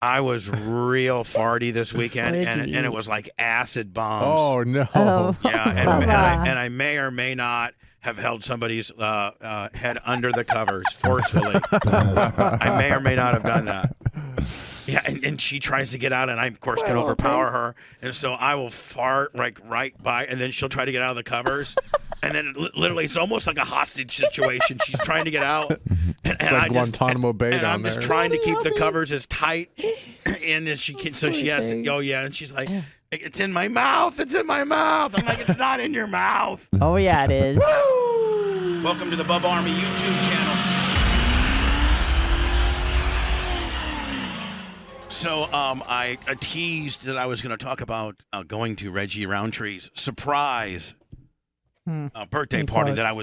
I was real farty this weekend, and it was like acid bombs. Oh, no. Oh, Yeah, and I may or may not have held somebody's head under the covers forcefully. I may or may not have done that. Yeah, and she tries to get out, and I, of course, can overpower her. And so I will fart like right by, and then she'll try to get out of the covers. And then literally, it's almost like a hostage situation. She's trying to get out. And It's like Guantanamo Bay down I'm there. just trying to keep the covers as tight in as she can. So she has to, oh, yeah. And she's like, it's in my mouth. It's in my mouth. I'm like, it's not in your mouth. Oh, yeah, it is. Welcome to the Bubba Army YouTube channel. So I teased that I was going to talk about going to Reggie Roundtree's surprise birthday party that I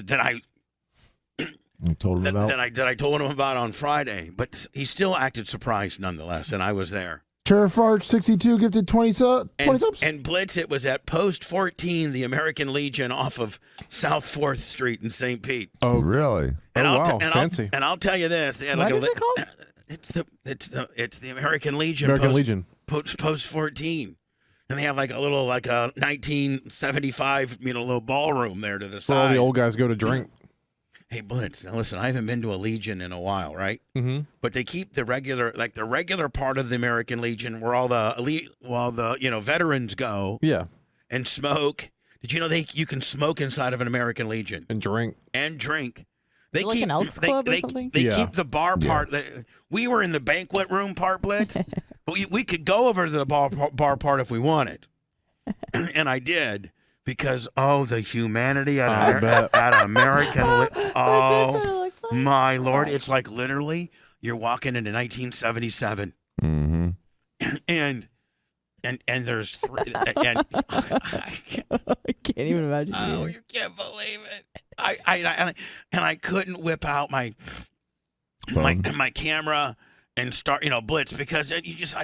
told him about on Friday, but he still acted surprised nonetheless, and I was there. Terrifarge 62 gifted 20 subs. And Blitz, it was at Post 14, the American Legion off of South 4th Street in St. Pete. Oh, really? And wow, fancy. And I'll tell you this. What is it called? It's the American Legion. American Legion. Post 14. And they have like a 1975, little ballroom there to the side. Where all the old guys go to drink. Hey, Blitz, now listen, I haven't been to a Legion in a while, right? Mm-hmm. But they keep the regular part of the American Legion where all the elite, veterans go. Yeah. And smoke. Did you know you can smoke inside of an American Legion? And drink. They like an Elks Club or something? They keep the bar part. We were in the banquet room part, Blitz. But we could go over to the bar part if we wanted. And I did. Because, the humanity at American oh, my Lord. It's like literally you're walking into 1977. Mm-hmm. And there's three. And I can't even imagine. Oh, you can't believe it. I couldn't whip out my camera and start, Blitz, because you just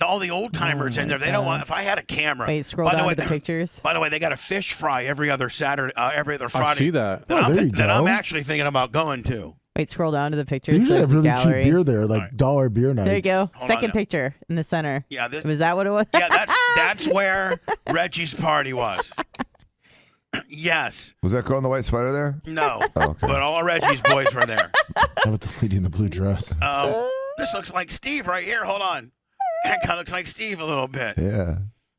all the old timers in there. They don't want. If I had a camera. Wait, scroll down to the pictures. By the way, they got a fish fry every other Saturday, every other Friday. I see that. That I'm actually thinking about going to. Wait, scroll down to the pictures. They usually have really gallery. cheap beer there, like dollar beer nights. There you go. Hold Second picture in the center. Yeah, was that what it was? Yeah, that's where Reggie's party was. Yes. Was that girl in the white sweater there? No. Oh, okay. But all Reggie's boys were there. How about the lady in the blue dress? This looks like Steve right here. Hold on. That kind of looks like Steve a little bit. Yeah.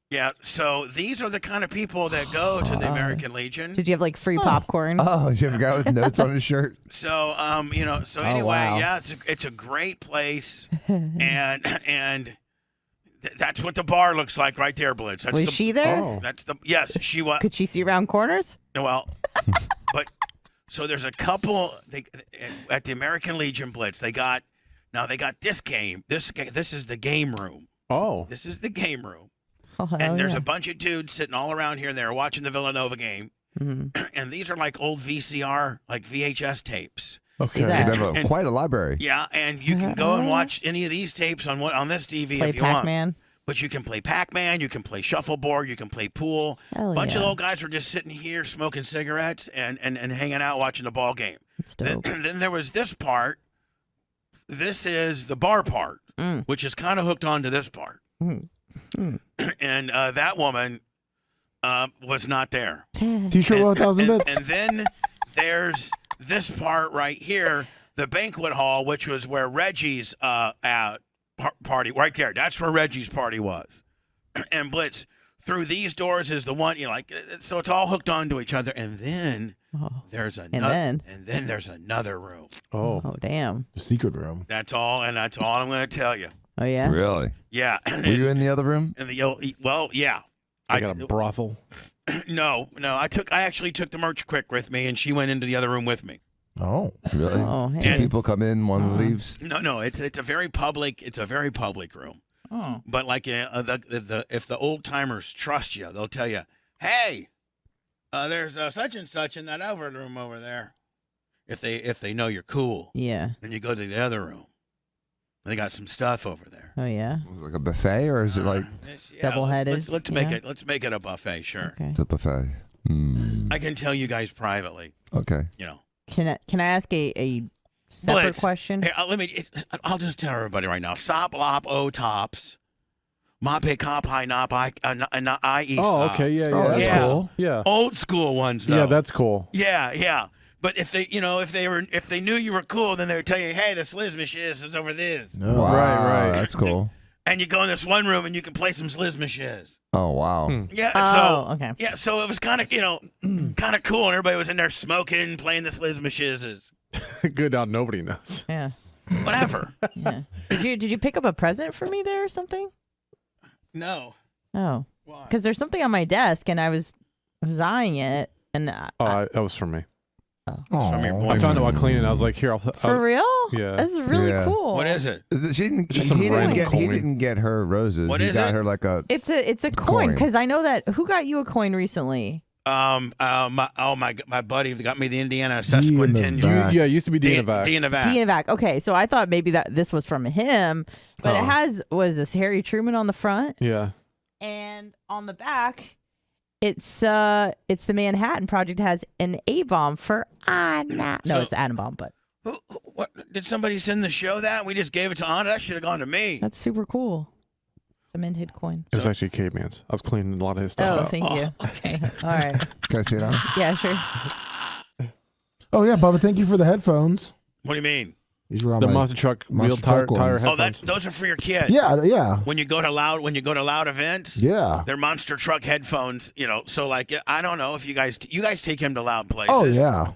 Yeah, so these are the kind of people that go to the American Legion. Did you have like free popcorn? Oh, you have a guy with notes on his shirt? So, anyway, wow. yeah, it's a great place, and that's what the bar looks like right there, Blitz. Was she there? Oh. Yes, she was. Could she see around corners? Well, but so there's a couple at the American Legion, Blitz. They got this game. This is the game room. Oh. This is the game room. Oh, And there's a bunch of dudes sitting all around here. They're watching the Villanova game. Mm-hmm. And these are like old VCR, like VHS tapes. Okay. that. They have quite a library. Yeah, and you can go and watch any of these tapes on this TV Play if you Pac-Man. want. But you can play Pac-Man, you can play shuffleboard, you can play pool. Hell Bunch yeah. of old guys were just sitting here smoking cigarettes and hanging out watching the ball game. That's dope. Then there was this part. This is the bar part, which is kind of hooked onto this part. Mm. And that woman was not there. T-shirt 1,000 bits. And then there's this part right here, the banquet hall, which was where Reggie's party, right there. That's where Reggie's party was. And Blitz, through these doors is the one, so it's all hooked onto each other. And then there's another, and then there's another room. Oh, damn. The secret room. That's all I'm going to tell you. Oh, yeah? Really? Yeah. Were you in the other room? Yeah. I got a brothel. No. I actually took the merch quick with me, and she went into the other room with me. Oh. Really? Oh, hey. Two people come in, one leaves? No. It's a very public room. Oh. But like if the old timers trust you, they'll tell you, hey, there's such and such in that other room over there. If they know you're cool. Yeah. Then you go to the other room. They got some stuff over there. Oh, yeah? Was it like a buffet, or is it like... Double-headed, Let's make it a buffet, sure. Okay. It's a buffet. Mm. I can tell you guys privately. Okay. Can I ask a Separate Blitz. question. Hey, I'll just tell everybody right now. Sop, lop, o, tops. Mape, cop, high, nop, I, east. Oh, okay. Yeah, yeah. Oh, that's yeah. cool. Yeah. Old school ones, though. Yeah, that's cool. Yeah. But if they knew you were cool, then they would tell you, hey, the slizmishiz is over this. No. Wow, Right. That's cool. And you go in this one room and you can play some slizmishiz. Oh, wow. Yeah. Oh, okay. Yeah, so it was kind of, kind of cool, and everybody was in there smoking, playing the slizmishizes. Good now nobody knows. Yeah. Whatever. Yeah. Did you pick up a present for me there or something? No. Oh, Why? because there's something on my desk and I was eyeing it and Oh, that was from me. From your Aw. I boyfriend. found it while cleaning. I was like, here, for real? yeah. This is really Yeah. cool. What is it? She didn't. Just He some didn't random get. He coin. didn't get her roses. What he is got it? her like a. It's a coin Coin. because I know that. Who got you a coin recently? My buddy got me the Indiana Dina sesquicentennial. Vac. Yeah, it used to be Dina Vac. Dina Vac. Dina Vac. Okay, so I thought maybe that this was from him, but it was this Harry Truman on the front Yeah. and on the back. It's the Manhattan Project has an A bomb for Anna. No, So- it's atom bomb, but What did somebody send the show that? We just gave it to Anna. That should have gone to me. that's super cool. It's a minted coin. It was actually caveman's. I was cleaning a lot of his stuff Oh, out. thank you. Okay, all right. Can I see it on? Yeah, sure. Oh yeah, Bubba. Thank you for the headphones. What do you mean? These were on The my monster truck wheel monster tire truck ones. Oh, headphones. those are for your kid. Yeah. When you go to loud events. Yeah. They're monster truck headphones, so like I don't know if you guys take him to loud places. Oh yeah.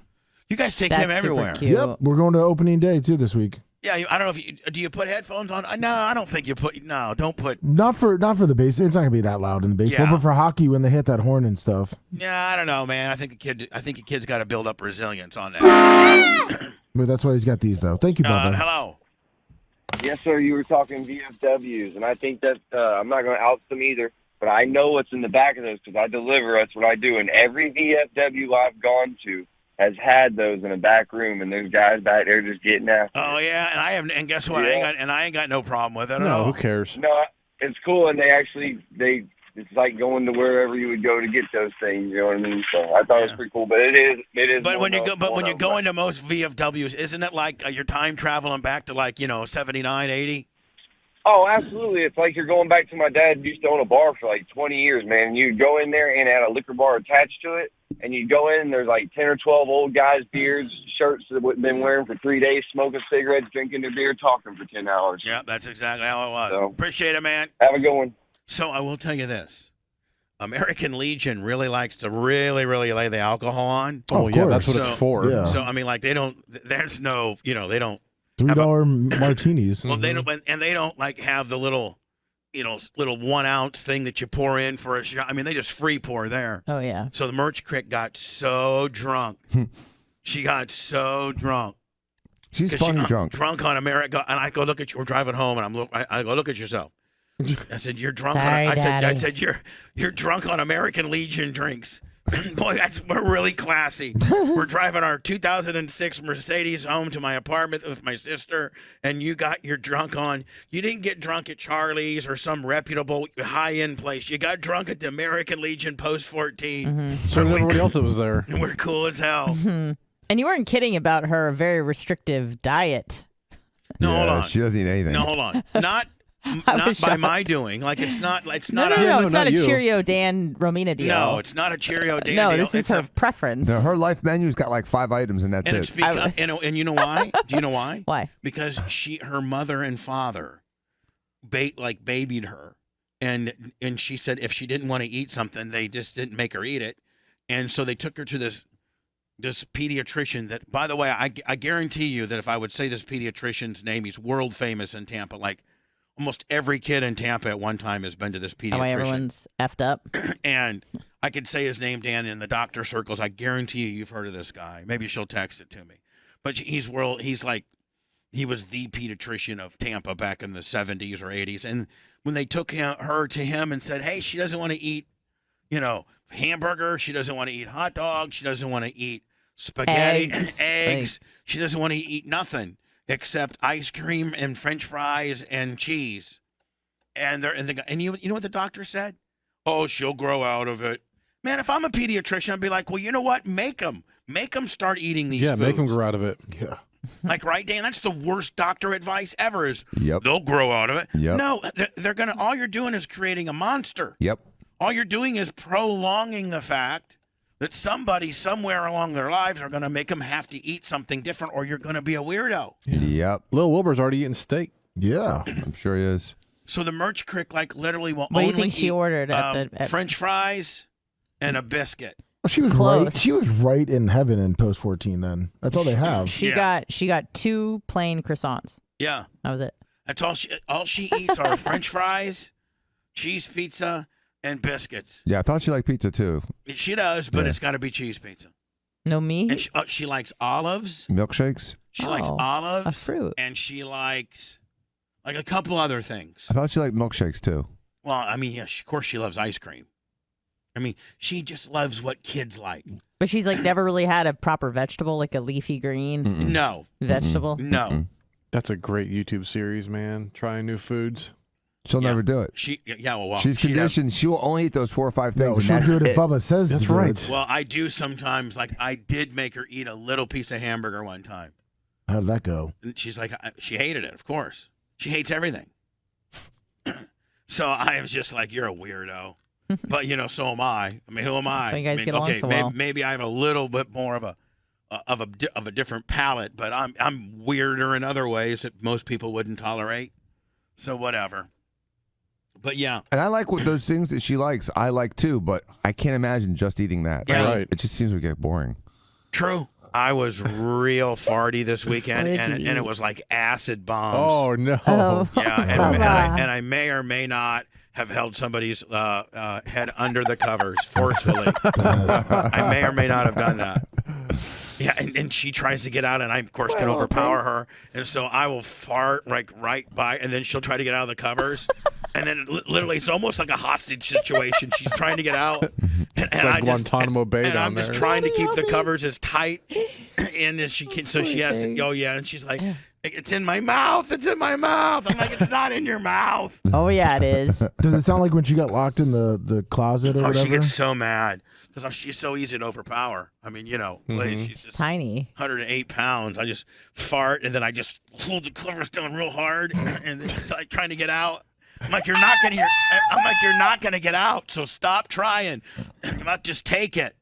You guys take That's him everywhere. super cute. Yep. We're going to opening day too this week. Yeah, I don't know if do you put headphones on? No, I don't think you put. No, don't put. Not for the baseball. It's not gonna be that loud in the baseball, Yeah. but for hockey when they hit that horn and stuff. Yeah, I don't know, man. I think a kid's got to build up resilience on that. But that's why he's got these though. Thank you, Bubba. Hello. Yes, sir. You were talking VFWs, and I think that I'm not going to out them either, but I know what's in the back of those because I deliver. That's what I do. And every VFW I've gone to has had those in a back room, and there's guys back there just getting after. Oh yeah, and and guess what? Yeah. I ain't got no problem with it at No, all. who cares? No, it's cool, and it's like going to wherever you would go to get those things. You know what I mean? So I thought it was pretty cool, but it is. But when you go, one of them. into most VFWs, isn't it like you're time traveling back to like 79, 80? Oh, absolutely. It's like you're going back to my dad used to own a bar for like 20 years, man. You'd go in there and had a liquor bar attached to it, and you'd go in and there's like 10 or 12 old guys, beards, shirts that they've been wearing for 3 days, smoking cigarettes, drinking their beer, talking for 10 hours. Yeah, that's exactly how it was. So- Appreciate it, man. Have a good one. So I will tell you this. American Legion really likes to really lay the alcohol on. Oh, Of yeah, that's course. what So- it's for. Yeah. So I mean, like they don't. There's no. They don't. $3 martinis. Well, they don't. And they don't like have the little, little 1 ounce thing that you pour in for a shot. I mean, they just free pour there. Oh yeah. So the merch crick got so drunk. She got so drunk. She's 'Cause funny she, drunk. Drunk on America, and I go look at you. We're driving home, and I go look at yourself. I said, "You're drunk." Sorry, I Daddy. said, "You're drunk on American Legion drinks." Boy, we're really classy. We're driving our 2006 Mercedes home to my apartment with my sister, and you're drunk on. You didn't get drunk at Charlie's or some reputable high-end place. You got drunk at the American Legion Post 14. So did everybody else that was there. And we're cool as hell. And you weren't kidding about her very restrictive diet. No, hold Yeah, on. She doesn't eat anything. No, hold on. Not was by shocked. my doing. Like it's not. No, a, it's no, not not a you. Cheerio Dan Romina deal. No, it's not a Cheerio Dan No, deal. this is It's her a- preference. No, her life menu's got like 5 items, and that's and it. it's because, and you know why? Do you know why? Why? Because her mother and father, babied her, and she said if she didn't want to eat something, they just didn't make her eat it, and so they took her to this pediatrician. That, by the way, I guarantee you that if I would say this pediatrician's name, he's world famous in Tampa. Like almost every kid in Tampa at one time has been to this That way pediatrician. everyone's effed up. And I could say his name, Dan, in the doctor circles. I guarantee you've heard of this guy. Maybe she'll text it to me. But he was the pediatrician of Tampa back in the 70s or 80s. And when they took her to him and said, hey, she doesn't want to eat, hamburger. She doesn't want to eat hot dogs. She doesn't want to eat spaghetti, eggs. She doesn't want to eat nothing except ice cream and French fries and cheese. And you know what the doctor said? Oh, she'll grow out of it. Man, if I'm a pediatrician, I'd be like, well, you know what? Make them start eating these foods. Yeah, make them grow out of it. Yeah. Like, right, Dan? That's the worst doctor advice ever. Is Yep. they'll grow out of it. Yep. No, they're gonna. All you're doing is creating a monster. Yep. All you're doing is prolonging the fact that somebody somewhere along their lives are gonna make them have to eat something different, or you're gonna be a weirdo. Yep. Lil Wilbur's already eating steak. Yeah. I'm sure he is. So the merch crick like literally will What do you only think she eat ordered at the? French fries and a biscuit. Well, she was Close. right. She was right in heaven in post 14. Then that's all they have. She Yeah. got 2 plain croissants. Yeah, That was it. that's all she eats are French fries, cheese pizza, and biscuits. Yeah, I thought she liked pizza too. She does, but Yeah. it's got to be cheese pizza. No meat. And she likes olives. Milkshakes. She likes Oh, olives. a fruit. And she likes like a couple other things. I thought she liked milkshakes too. Well, I mean, yeah, of course she loves ice cream. I mean, she just loves what kids like. But she's like never really had a proper vegetable, like a leafy green Mm-mm. No, vegetable. no. Mm-mm. That's a great YouTube series, man. Trying new foods. She'll Yeah. never do it. Well, She's she'd have- conditioned. She will only eat those 4 or 5 No, things. she'll and that's do it if it. Bubba says. That's to do right. it. Well, I do sometimes. Like, I did make her eat a little piece of hamburger one time. How did that go? And she's like, she hated it, of course. She hates everything. So I was just like, you're a weirdo. But, so am I. I mean, who am I? That's why you guys I mean, get along okay, so well. maybe I have a little bit more of a different palate, but I'm weirder in other ways that most people wouldn't tolerate. So whatever. But yeah, And I like what those things that she likes. I like too, but I can't imagine just eating that. Yeah. Right. It just seems to get boring. true. I was real farty this weekend, What did and you it eat? was like acid bombs. Oh no. Oh. Yeah, and, Bubba. and I may or may not have held somebody's head under the covers forcefully. I may or may not have done that. Yeah, and she tries to get out, and I, of course, can overpower her. And so I will fart like right by, and then she'll try to get out of the covers. And then literally, it's almost like a hostage situation. She's trying to get out. And It's like I Guantanamo Bay and down I'm just there. trying to keep the covers as tight in as she can. So she has to, oh, yeah. And she's like, it's in my mouth. It's in my mouth. I'm like, it's not in your mouth. Oh yeah, it is. Does it sound like when she got locked in the closet or Oh, whatever? she gets so mad because she's so easy to overpower. I mean, she's just Tiny. 108 pounds. I just fart and then I just pull the covers down real hard and then it's like trying to get out. I'm like, you're not gonna get out. So stop trying. I'm not just take it.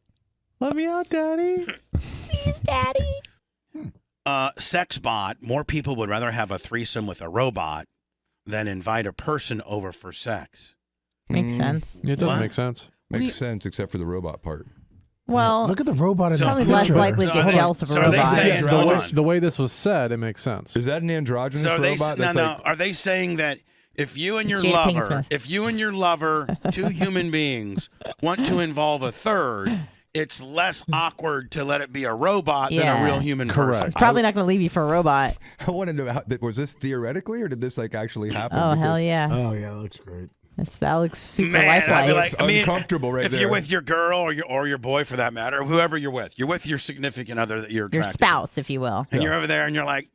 Let me out, Daddy. Please, Daddy. Sex bot. More people would rather have a threesome with a robot than invite a person over for sex. Makes sense. It does What? make sense. Makes sense, except for the robot part. Well, Look at the robot in So- that probably less picture. likely to So get are they- jealous of a so are they robot. saying- The hold way, on. the way this was said, it makes sense. Is that an androgynous So they robot? no that's no. like, Are they saying that if you and your Jada Pinkett lover, Smith. if you and your lover, two human beings, want to involve a third, it's less awkward to let it be a robot than a Yeah. real human Correct. It's person? probably not going to leave you for a robot. I want to know, was this theoretically or did this like actually happen? Oh hell Because yeah, Oh yeah, that looks great. that looks super Man, I'd be lifelike. like, I mean, uncomfortable right if there. you're with your girl or your boy for that matter, or whoever you're with your significant other that you're Your attracted to, spouse, if you will. and Yeah. you're over there and you're like,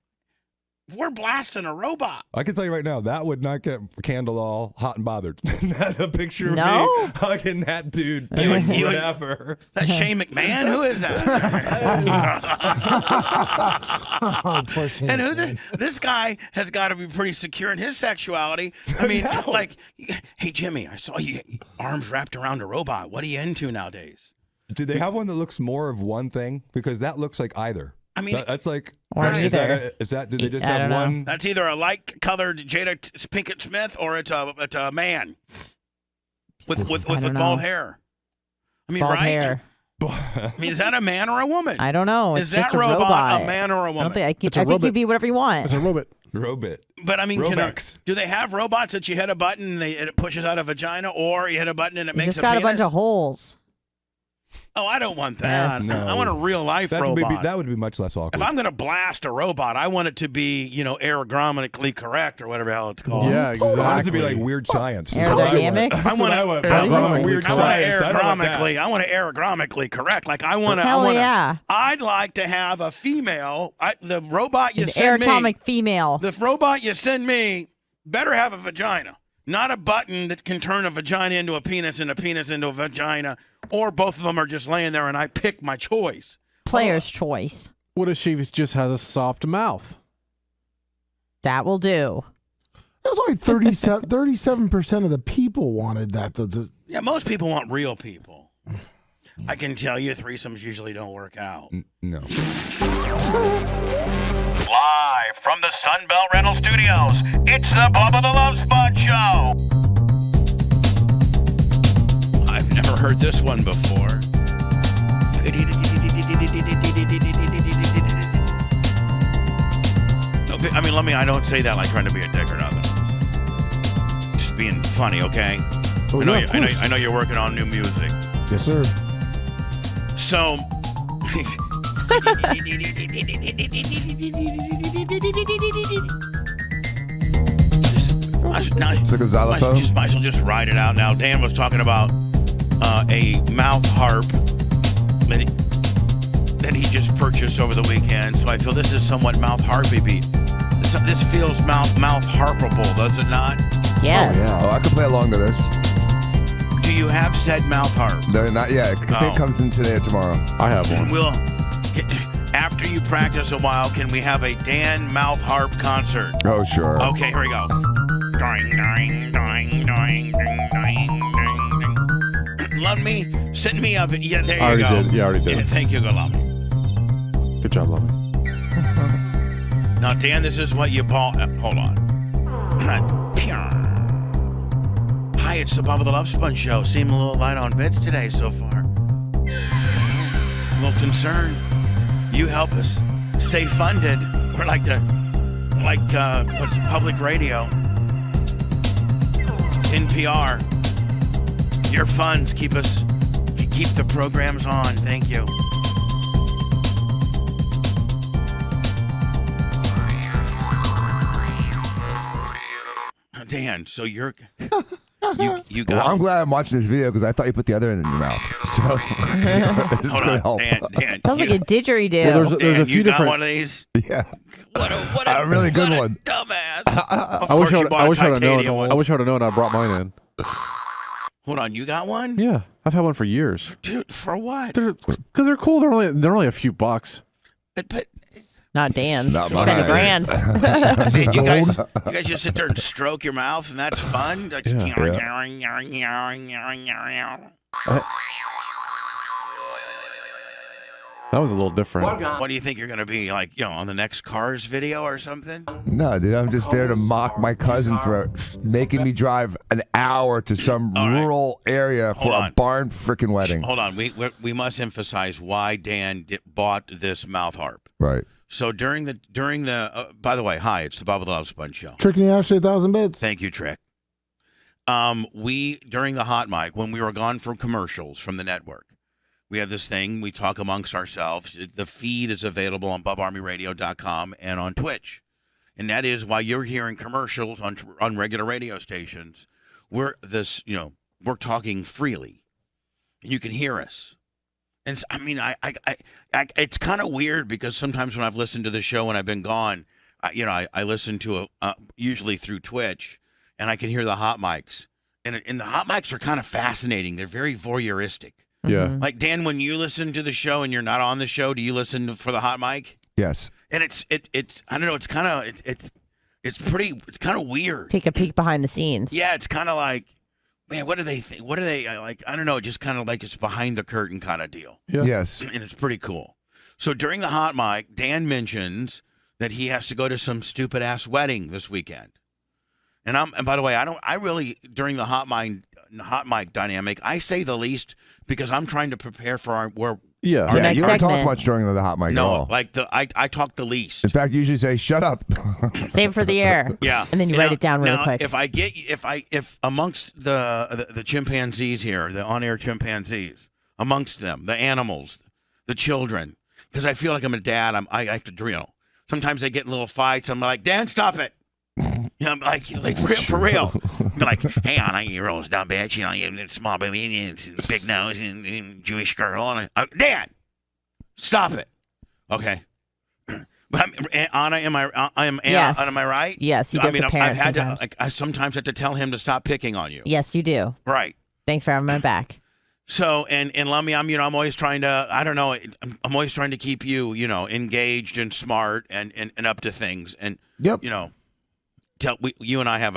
we're blasting a robot. I can tell you right now, that would not get Candle all hot and bothered. Not a picture of No? me hugging that dude, You would- doing you would- whatever. That Shane McMahon? Who is that? Oh, poor Shane And who McMahon. this guy has got to be pretty secure in his sexuality. I mean, like, hey Jimmy, I saw you arms wrapped around a robot. What are you into nowadays? Do they have one that looks more of one thing? Because that looks like either. I mean, That's like, Or is neither. that, do they just I have don't know. one? that's either a light-colored Jada Pinkett Smith or it's a man with I don't bald know. hair. I mean, Bald right? hair. I mean, is that a man or a woman? I don't know. It's Is that just a robot a man or a I don't woman? think I It's a think robot. you be whatever you want. It's a robot. Robot. But I mean, Robex. do they have robots that you hit a button and it pushes out a vagina, or you hit a button and it It's makes just a got penis? a bunch of holes. Oh, I don't want that. Yes. No. I want a real life That would, be, robot. that would be much less If awkward. I'm going to blast a robot, I want it to be, ergonomically correct or whatever the hell it's called. Yeah, I want it to exactly. be like weird science. That's what I want. Aerodynamic? I want That's what to. I want. Ergonomically Weird correct. science. I don't want that. I want to ergonomically correct. Like I want to. Hell yeah. I'd like to have a female. The robot you An send me. aerotomic female. The robot you send me better have a vagina, not a button that can turn a vagina into a penis and a penis into a vagina, or both of them are just laying there and I pick my choice. Player's choice. What if she just has a soft mouth? That will do. It was only 37% of the people wanted that. Yeah, most people want real people. I can tell you threesomes usually don't work out. No. Live from the Sunbelt Rental Studios, it's the Bubba the Love Spot Show. I've never heard this one before. I mean, I don't say that like trying to be a dick or nothing. Just being funny, okay? Oh, I know you're working on new music. Yes, sir. So, It's like a xylophone. Might as well just ride it out now. Dan was talking about a mouth harp that he just purchased over the weekend. So I feel this is somewhat mouth harpy beat. This feels mouth harpable, does it not? Yes. Oh, yeah. Oh, I could play along to this. Do you have said mouth harp? They're not yet. It comes in today or tomorrow. I have one. After you practice a while, can we have a Dan mouth harp concert? Oh, sure. Okay, here we go. Doing, doing, doing, doing, doing, doing, doing. Love me, send me up. Yeah, there you go. Did. Yeah, I already did. Yeah, thank you, Love. Good job, Lovey. Now, Dan, this is what you bought. Hold on. Hi, it's the Bubba the Love Sponge Show. Seem a little light on bits today so far. A little concerned. You help us stay funded. We're like what's public radio, NPR. Your funds keep the programs on. Thank you. Dan, so you got. Well, I'm glad I'm watching this video because I thought you put the other end in your mouth. So it's Hold gonna on, help. Dan. Sounds like a didgeridoo. Well, there's a few got different. one of these. Yeah. What a really good one. Dumbass. I wish I would have known. I wish I would have known. I brought mine in. Hold on, you got one? Yeah, I've had one for years. Dude, for what? Because they're cool. They're only a few bucks. But Not Dan's. Not Spend mine. $1,000. you guys just sit there and stroke your mouth, and that's fun. Like, That was a little different. What do you think you're going to be like, on the next Cars video or something? No, dude, I'm just there to mock my cousin for making me drive an hour to some rural area for a barn frickin' wedding. Hold on. We must emphasize why Dan bought this mouth harp. Right. So during the by the way, hi, it's the Bubba the Love Sponge Show. Trick and Ashley 1,000 bits. Thank you, Trick. We during the hot mic when we were gone from commercials from the network, we have this thing we talk amongst ourselves. The feed is available on BubbaArmyRadio.com and on Twitch, and that is why you're hearing commercials on regular radio stations. We're talking freely, and you can hear us. And I mean, I it's kind of weird because sometimes when I've listened to the show when I've been gone, I listen to usually through Twitch, and I can hear the hot mics, and the hot mics are kind of fascinating. They're very voyeuristic. Yeah. Like Dan, when you listen to the show and you're not on the show, do you listen for the hot mic? Yes. And it's I don't know. It's kind of weird. Take a peek behind the scenes. Yeah, it's kind of like, man, what do they think? What are they like? I don't know. Just kind of like it's behind the curtain kind of deal. Yeah. Yes. And it's pretty cool. So during the hot mic, Dan mentions that he has to go to some stupid ass wedding this weekend. And by the way, I really during the hot mic dynamic, I say the least because I'm trying to prepare for our Next You don't talk segment. much during the hot mic at all. like I talk the least. In fact, you usually say, "Shut up." Save it for the air. Yeah. And then you write it down really now, quick. If amongst the chimpanzees here, the on-air chimpanzees, amongst them, the animals, the children, because I feel like I'm a dad, I have to drill. Sometimes they get in little fights. I'm like, Dan, stop it. I'm like real, for real. They're like, hey, I'm an 8-year-old dumb bitch, you small baby, and big nose, and Jewish girl. And Dan, stop it. Okay. But Anna, am I right? Yes, you do have to parent I've had sometimes. I sometimes have to tell him to stop picking on you. Yes, you do. Right. Thanks for having my back. So and Lummy, I'm always trying to, I don't know, I'm always trying to keep you, engaged and smart and up to things. And Yep. you and I have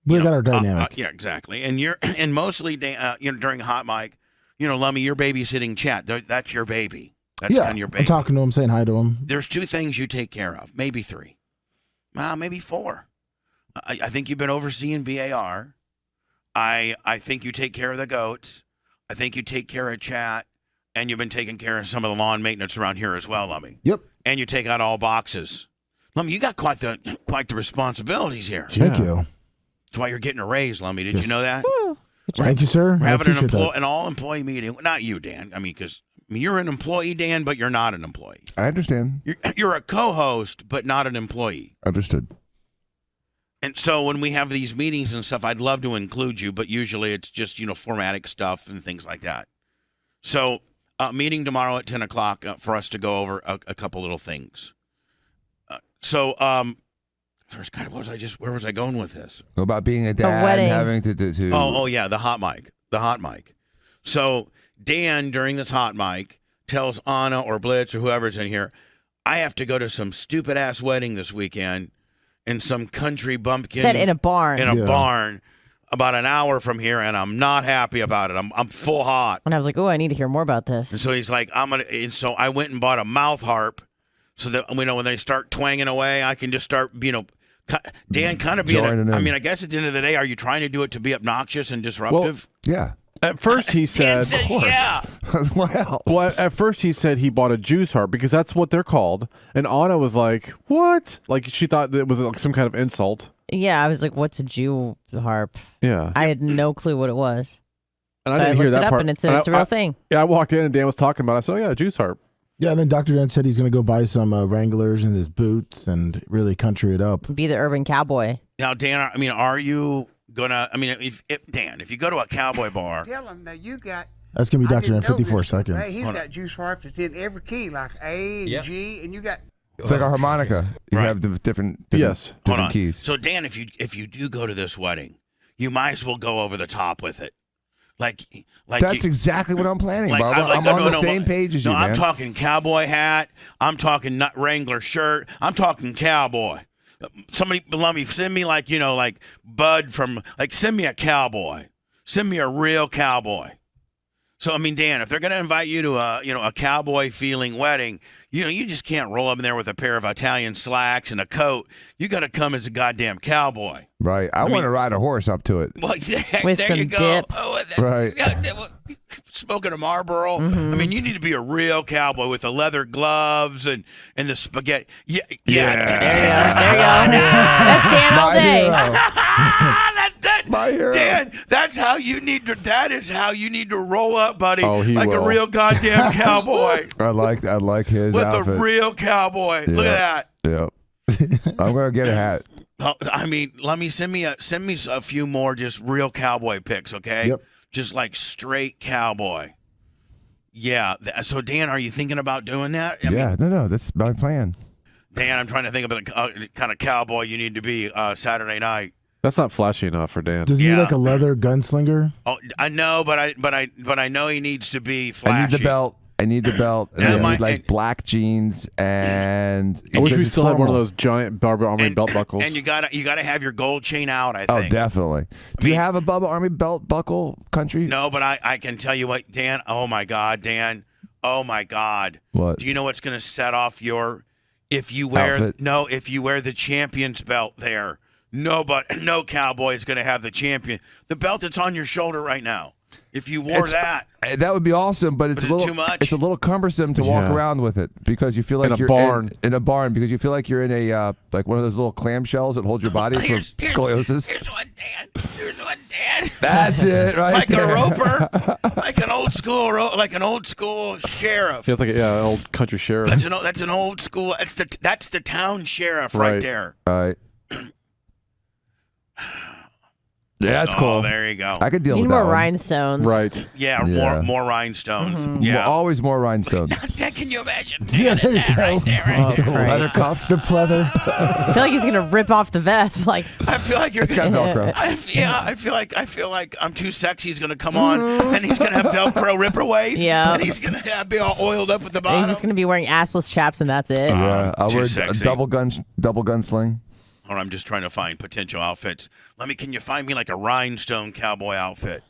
We got our dynamic. yeah, exactly. And and mostly during hot mic, Lummy, you're babysitting Chat. That's your baby. That's kind of your baby. I'm talking to him, saying hi to him. There's 2 things you take care of, maybe 3, maybe 4. I think you've been overseeing BAR. I think you take care of the goats. I think you take care of Chat, and you've been taking care of some of the lawn maintenance around here as well, Lummy. Yep. And you take out all boxes. Lummy, you got quite the responsibilities here. Thank you. That's why you're getting a raise, Lummy. Did you know that? Thank you, sir. We're I having appreciate that. an all-employee meeting. Not you, Dan. I mean, because you're an employee, Dan, but you're not an employee. I understand. You're a co-host, but not an employee. Understood. And so when we have these meetings and stuff, I'd love to include you, but usually it's just, formatic stuff and things like that. So meeting tomorrow at 10 o'clock for us to go over a couple little things. Where was I going with this? About being a dad wedding. and having to Oh, yeah, the hot mic. So Dan, during this hot mic, tells Anna or Blitz or whoever's in here, I have to go to some stupid-ass wedding this weekend in some country bumpkin. Said in a barn. In a barn about an hour from here, and I'm not happy about it. I'm full hot. And I was like, oh, I need to hear more about this. And so he's like, and so I went and bought a mouth harp so that, when they start twanging away, I can just start, Dan kind of being, I guess at the end of the day, are you trying to do it to be obnoxious and disruptive? Yeah. At first he said, of course. Yeah. What else? Well, at first he said he bought a juice harp because that's what they're called. And Anna was like, what? Like she thought that it was like some kind of insult. Yeah, I was like, what's a Jew harp? Yeah. I had no clue what it was. And So I didn't hear looked that it up, part. and it's a real thing. Yeah, I walked in and Dan was talking about it. I said, oh, yeah, a juice harp. Yeah, and then Dr. Dan said he's going to go buy some Wranglers and his boots and really country it up. Be the urban cowboy. Now, Dan, are you gonna? if you go to a cowboy bar, Tell him that you got. That's going to be Dr. Dan I didn't know 54 this, seconds. Right? He's got juice harps that's in every key, like A and G, and you got. It's like a harmonica. You Right. have different Yes. Hold on. keys. So Dan, if you do go to this wedding, you might as well go over the top with it. Like That's exactly what I'm planning, like, Bubba. I'm on the same page as you, man. I'm talking cowboy hat. I'm talking nut Wrangler shirt. I'm talking cowboy. Somebody, let me send me like Bud from send me a cowboy. Send me a real cowboy. So Dan, if they're going to invite you to a cowboy feeling wedding, you just can't roll up in there with a pair of Italian slacks and a coat. You got to come as a goddamn cowboy. Right. I want to ride a horse up to it. Well, With there some you go. dip. Oh, Right. Smoking a Marlboro. Mm-hmm. You need to be a real cowboy with the leather gloves and the spaghetti. Yeah. There you go. That's Dan all day. My hero. Dan, that's how you need to. That is how you need to roll up, buddy. Oh, he like will. a real goddamn cowboy. I like his With outfit. a real cowboy. Look at that. Yep. I'm gonna get a hat. Let me send me a few more just real cowboy pics, okay? Yep. Just like straight cowboy. Yeah. So Dan, are you thinking about doing that? I mean, No, that's my plan. Dan, I'm trying to think about the kind of cowboy you need to be Saturday night. That's not flashy enough for Dan. Does he need Yeah. like a leather gunslinger? Oh, I know, but I know he needs to be flashy. I need the belt. And Yeah, I need black jeans and. I wish we it's still had one of formal. those giant Barbara Army belt buckles. And you gotta have your gold chain out. I Oh, think. definitely. Do you have a Bubba Army belt buckle country? No, but I can tell you what, Dan. Oh my God, Dan. Oh my God. What? Do you know what's gonna set off your if you wear Outfit? if you wear the champion's belt there? No cowboy is gonna have the champion. The belt that's on your shoulder right now. If you wore that. That would be awesome, but it's But a it's little too much. It's a little cumbersome to walk Yeah. around with it because you feel like In a you're barn. in a barn because you feel like you're in a like one of those little clamshells that hold your body for scoliosis. Here's one, Dan. That's it, right Like there. a roper, like an old school sheriff. Yeah, it's like an old country sheriff. That's an old school. That's the town sheriff right Right. there. All right. Yeah, that's cool. There you go. I could deal Need with more that one. rhinestones. Right. Yeah, Yeah. more rhinestones. Mm-hmm. Yeah. Always more rhinestones. Can you imagine? Yeah, there you go. Right there, right there. Leather cuffs. The pleather. I feel like he's gonna rip off the vest. Like, I feel like you're. It's got Velcro. I feel like I'm too sexy. He's gonna come on and he's gonna have Velcro ripperways. Yeah. And he's gonna be all oiled up at the bottom. he's just gonna be wearing assless chaps, and that's it. Yeah, I'll too wear a sexy. double gun sling. Or I'm just trying to find potential outfits. Can you find me like a rhinestone cowboy outfit?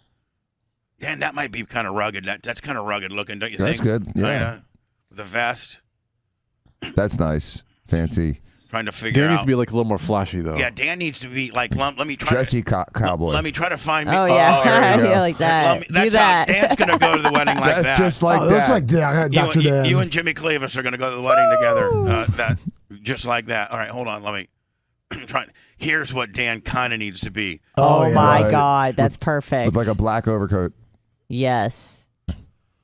Yeah, and that might be kind of rugged. That's kind of rugged looking, don't you think? That's good. Yeah, Kinda. The vest. that's nice, fancy, Trying to figure Dan out. needs to be like a little more flashy though. Yeah, Dan needs to be like. Let me try. dressy cowboy. Let me try to find me. Oh yeah, there you go. yeah, like that. That's Do that. How Dan's gonna go to the wedding like That's that. just like Oh, that. looks like Dr. Dan. You and Jimmy Cleavis are gonna go to the wedding together. That just like that. All right, hold on. Let me try. Here's what Dan kind of needs to be. Oh yeah. my Right. God, that's perfect. with like a black overcoat. Yes. Let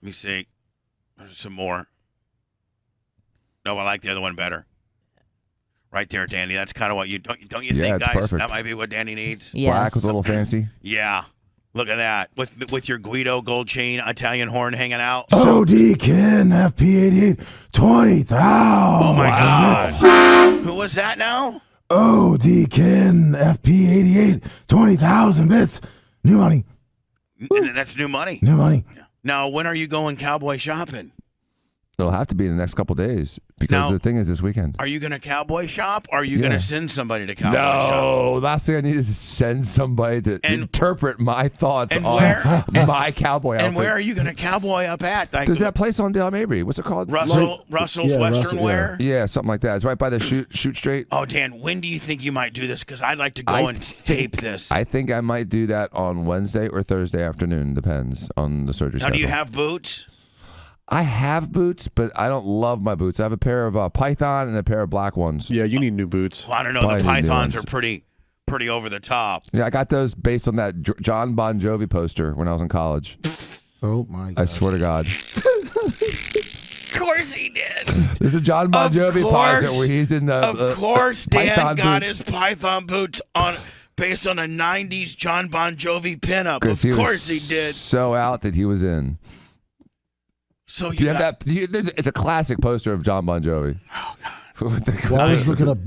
me see. There's some more. No, I like the other one better. Right there, Danny. That's kind of what you don't you Yeah, think, it's guys? perfect. That might be what Danny needs. Yes. Black with a little fancy. Yeah. Look at that. With your Guido gold chain, Italian horn hanging out. OD Ken FP88 20,000. Oh my God. Who was that now? OD Ken FP88 20,000 bits. New money. And that's new money. New money. Now, when are you going cowboy shopping? It'll have to be in the next couple days because Now- the thing is this weekend. Are you going to cowboy shop? Or are you going Yeah. to send somebody to cowboy shop? No, last thing I need is to send somebody to And- interpret my thoughts and on where- my cowboy outfit. And where are you going to cowboy up at? Like, There's that place on Dale Mabry. What's it called? Russell's Yeah, Western Russell, Wear? Yeah, something like that. It's right by the shoot straight. Oh, Dan, when do you think you might do this? Because I'd like to go I and tape this. I think I might do that on Wednesday or Thursday afternoon. Depends on the surgery Now, schedule. do you have boots? I have boots, but I don't love my boots. I have a pair of Python and a pair of black ones. Yeah, you need new boots. Well, I don't know. Probably The need new pythons ones. are pretty over the top. Yeah, I got those based on that John Bon Jovi poster when I was in college. Oh my God. I swear to God. Of course he did. There's a John Bon Of Jovi course. poster where he's in the Of course, Dan Python got boots. his python boots on based on a '90s John Bon Jovi pinup. because Of course he did. so out that he was in. So Do you have got, that? It's a classic poster of John Bon Jovi. Oh God. Well, I was looking up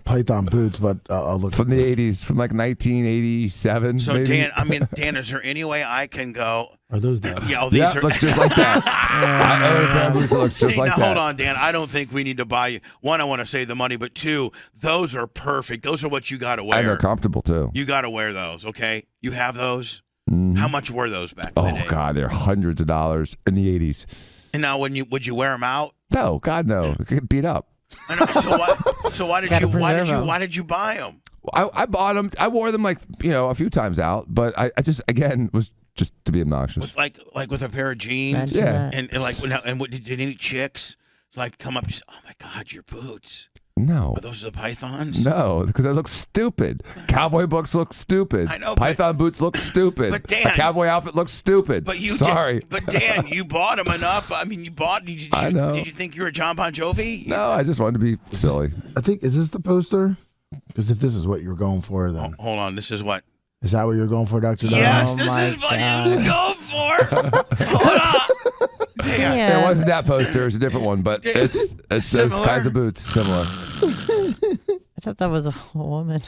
Python boots, but I'll look From the 80s, from like 1987. So maybe. Dan, is there any way I can go? Are those down? Yeah, these Yeah, are. looks just like that. I own a pair of boots that looks just See, like now that. hold on, Dan. I don't think we need to buy you. One, I want to save the money, but two, those are perfect. Those are what you got to wear. And they're comfortable too. You got to wear those, okay? You have those. Mhm. How much were those back in the Oh day? God, they're hundreds of dollars in the 80s. And now, would you wear them out? No, God no, they get beat up. I know. So why did Gotta you preserve 'em. why did you buy them? I bought them. I wore them like a few times out, but I just again was just to be obnoxious. With like with a pair of jeans, Imagine Yeah. that. and like and what did any chicks like come up? And say, oh my God, your boots! No, Are those the pythons? no, because I look stupid. Cowboy books look stupid. I know, but- Python boots look stupid. But Dan- a cowboy outfit looks stupid. But you sorry. But Dan, you bought them enough. I mean, you bought. I know. Did you think you were John Bon Jovi? No, I just wanted to be silly. I think, is this the poster? Because if this is what you're going for, then Hold on. This is what. is that what you're going for, Dr. Don? Yes, Oh this my is what God. he was going for. Hold on. Dan. It wasn't that poster; it's a different one, but it's those Similar? kinds of boots, similar. I thought that was a woman.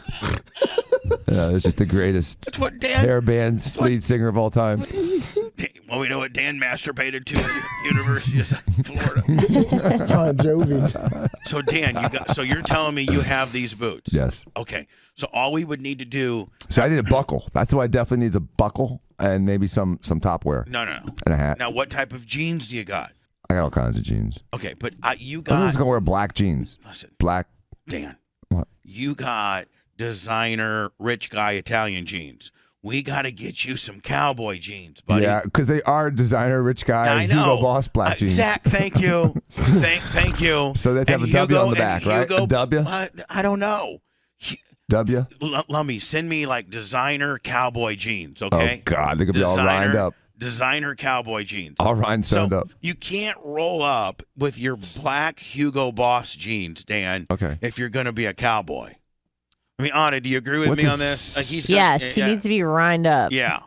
Yeah, it's just the greatest That's what Dan. hair band lead singer of all time. Well, we know what Dan masturbated to at the University of Florida. John Jovi. So Dan, so you're telling me you have these boots? Yes. Okay. So all we would need to do. So I need a buckle. That's why I definitely needs a buckle and maybe some top wear No. and a hat. Now, what type of jeans do you got? I got all kinds of jeans. Okay, but you I was got. just gonna wear black jeans. Listen, Black. Dan. What? You got designer rich guy Italian jeans. We got to get you some cowboy jeans, buddy. Yeah, because they are designer rich guy I know. Hugo Boss black jeans. Zach, thank you. thank you. So they have to And have a W on the Hugo- back, and right? Hugo- A W? I don't know. W. Lummy, send me like designer cowboy jeans, Oh okay? God, they could be all lined up, Designer cowboy jeans. all rhinestoned So up. you can't roll up with your black Hugo Boss jeans, Dan, Okay. if you're going to be a cowboy. I mean, Anna, do you agree with me on this? Yes, he needs to be rined up. Yeah.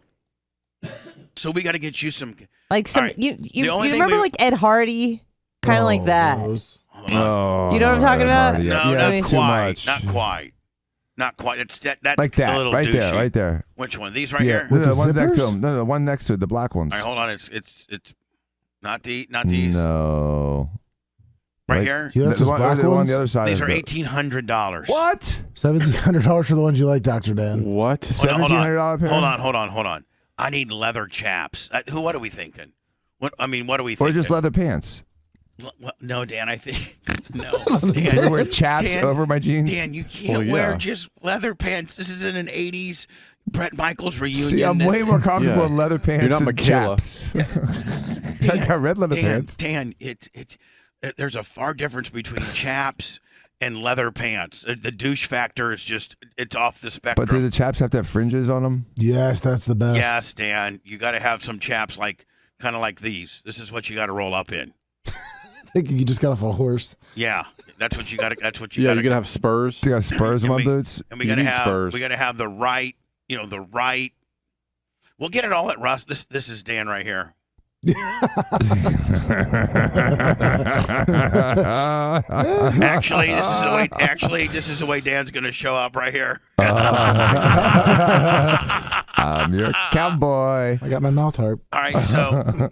So we got to get you some. Like some, right. you remember like Ed Hardy, kind of like that. Oh, Do you know what I'm talking about? No, yeah, not that's too quite. much. Not quite. Not quite. That's like that, a little right douchey. there, right there. Which one? These right here. No, the one next to him. No, the one next to it, the black ones. All right, hold on. It's not these. No. Right here. Yeah, that's the those one, black the one on ones? the other side. These of are the- $1,800. What? $1,700 for the ones you like, Dr. Dan. What? $1,700 pair? Hold on. I need leather chaps. What are we thinking? What are we thinking? Or just leather pants. No, Dan. I think no. Can I wear chaps Dan, over my jeans? Dan, you can't wear just leather pants. This isn't an '80s Bret Michaels reunion. See, I'm way more comfortable in leather pants. You're not than Michaela. chaps. I got red leather pants. Dan, there's a far difference between chaps and leather pants. The douche factor is it's off the spectrum. But do the chaps have to have fringes on them? Yes, that's the best. Yes, Dan, you got to have some chaps kind of like these. This is what you got to roll up in. I think you just got off a horse. Yeah, that's what you got to. That's what Yeah, you're gonna have spurs. You got spurs on my boots. And we got to have spurs. We got to have the right. The right. We'll get it all at Russ. This is Dan right here. Actually, this is the way Dan's going to show up right here. I'm your cowboy. I got my mouth harp. All right, so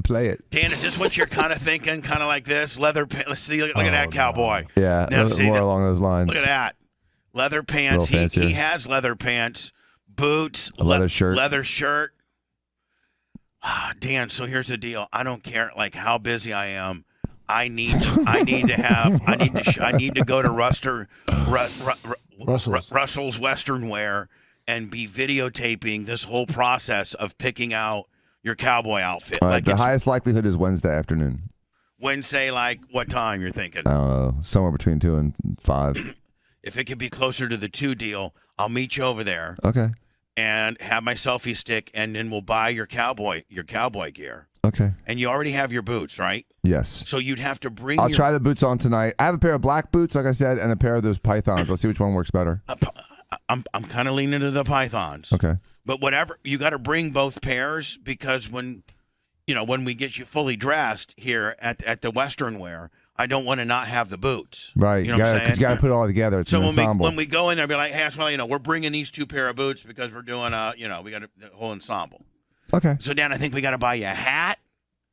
play it. Dan, is this what you're kind of thinking? Kind of like this leather pants. Let's see. Look at that cowboy. Yeah, Now, see more that- along those lines. Look at that. Leather pants. Real fancy. He has leather pants, boots, A leather shirt. Leather shirt. Dan, so here's the deal. I don't care how busy I am. I need to go to Russell's Western Wear and be videotaping this whole process of picking out your cowboy outfit. The highest likelihood is Wednesday afternoon. Wednesday, what time you're thinking? I don't know, somewhere between 2 and 5. If it could be closer to the 2 deal, I'll meet you over there. Okay. And have my selfie stick, and then we'll buy your cowboy gear. Okay. And you already have your boots, right? Yes. So you'd have to bring. I'll try the boots on tonight. I have a pair of black boots, like I said, and a pair of those pythons. I'll see which one works better. I'm kind of leaning to the pythons. Okay. But whatever, you got to bring both pairs because when we get you fully dressed here at the Western Wear, I don't want to not have the boots. Right. You know what I'm saying? Because you got to put it all together. It's So an ensemble. when we go in there, be like, hey, well, we're bringing these 2 pair of boots because we're doing we got the whole ensemble. Okay. So Dan, I think we got to buy you a hat,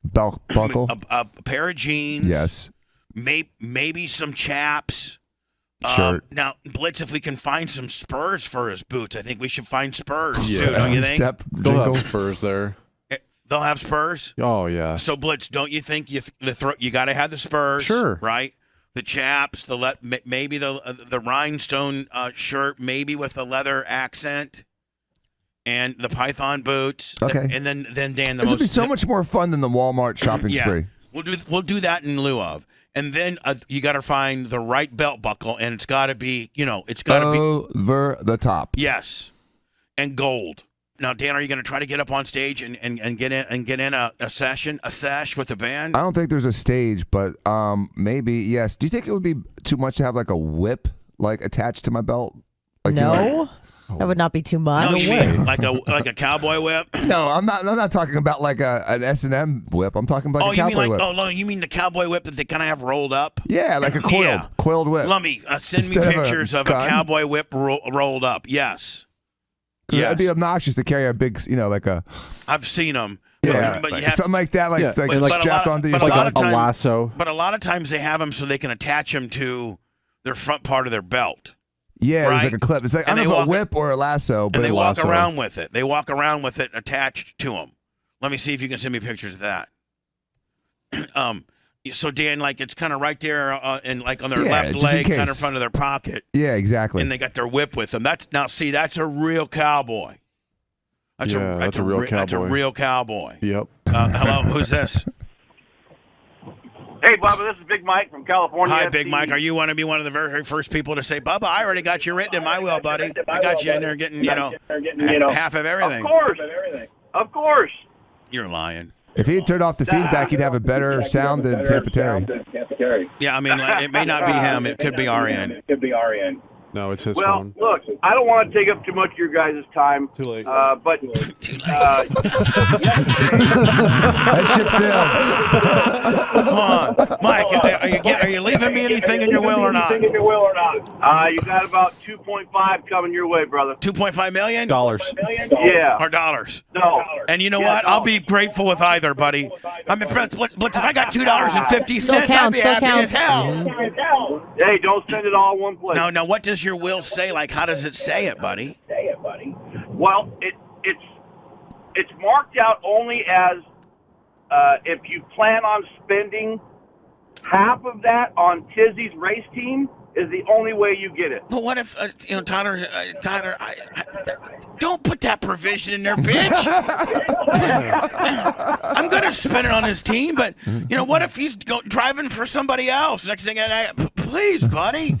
buckle, a pair of jeans. Yes. Maybe some chaps. Shirt. Now, Blitz, if we can find some spurs for his boots, I think we should find spurs Yeah. too. Don't you think? They'll have spurs there. They'll have spurs. Oh yeah. So Blitz, don't you think you got to have the spurs? Sure. Right. The chaps, maybe the rhinestone shirt, maybe with a leather accent, and the python boots. Okay. And then Dan, This would be so much more fun than the Walmart shopping spree. We'll do that in lieu of. And then you got to find the right belt buckle, and it's got to be, it's got to be over the top. Yes, and gold. Now, Dan, are you going to try to get up on stage and get in a sesh with the band? I don't think there's a stage, but maybe yes. Do you think it would be too much to have like a whip attached to my belt? No, that would not be too much. No, you mean like a cowboy whip? No, I'm not talking about like an S&M whip. I'm talking about a cowboy whip. Oh no, you mean the cowboy whip that they kind of have rolled up? Yeah, like a coiled whip. Lummy, send me Instead of a pictures of a gun? cowboy whip rolled up. Yes. Yeah, it'd be obnoxious to carry a big, I've seen them. Yeah, but you something like that, like strapped onto your like a lasso. But a lot of times they have them so they can attach them to their front part of their belt. Yeah, right? it's like a clip. It's like, I don't know if a whip or a lasso, but and they it's a walk lasso. around with it. They walk around with it attached to them. Let me see if you can send me pictures of that. So Dan, it's kind of right there, and on their left leg, kind of in front of their pocket. Yeah, exactly. And they got their whip with them. That's a real cowboy. That's a real cowboy. That's a real cowboy. Yep. Hello, who's this? Hey, Bubba, this is Big Mike from California. Hi, Big Mike. Are you want to be one of the very first people to say, Bubba, I already got you written in my will, buddy. I got you in there getting, half of everything. Of course. You're lying. If he had turned off the feedback, he'd have a better sound than Tampa Terry. Yeah, I mean, it may not be him. It could be Arian. No, it's his Well, phone. look, I don't want to take up too much of your guys' time. Too late. But Too late. That ship sailed. Hold on. Mike, are you leaving me anything in your will or not? You got about 2.5 coming your way, brother. 2.5 million? Dollars. Yeah. Or dollars? No. And you know what? I'll be grateful with either, buddy. I mean, if I got $2.50, Still I'd counts, be still happy counts. as hell. Hey, don't send it all in one place. Now, what does your will say? Like, how does it say it, buddy? Well, it's marked out only as if you plan on spending half of that on Tizzy's race team is the only way you get it. But what if, Tyler, don't put that provision in there, bitch. I'm going to spend it on his team, but, what if he's driving for somebody else? Next thing please, buddy.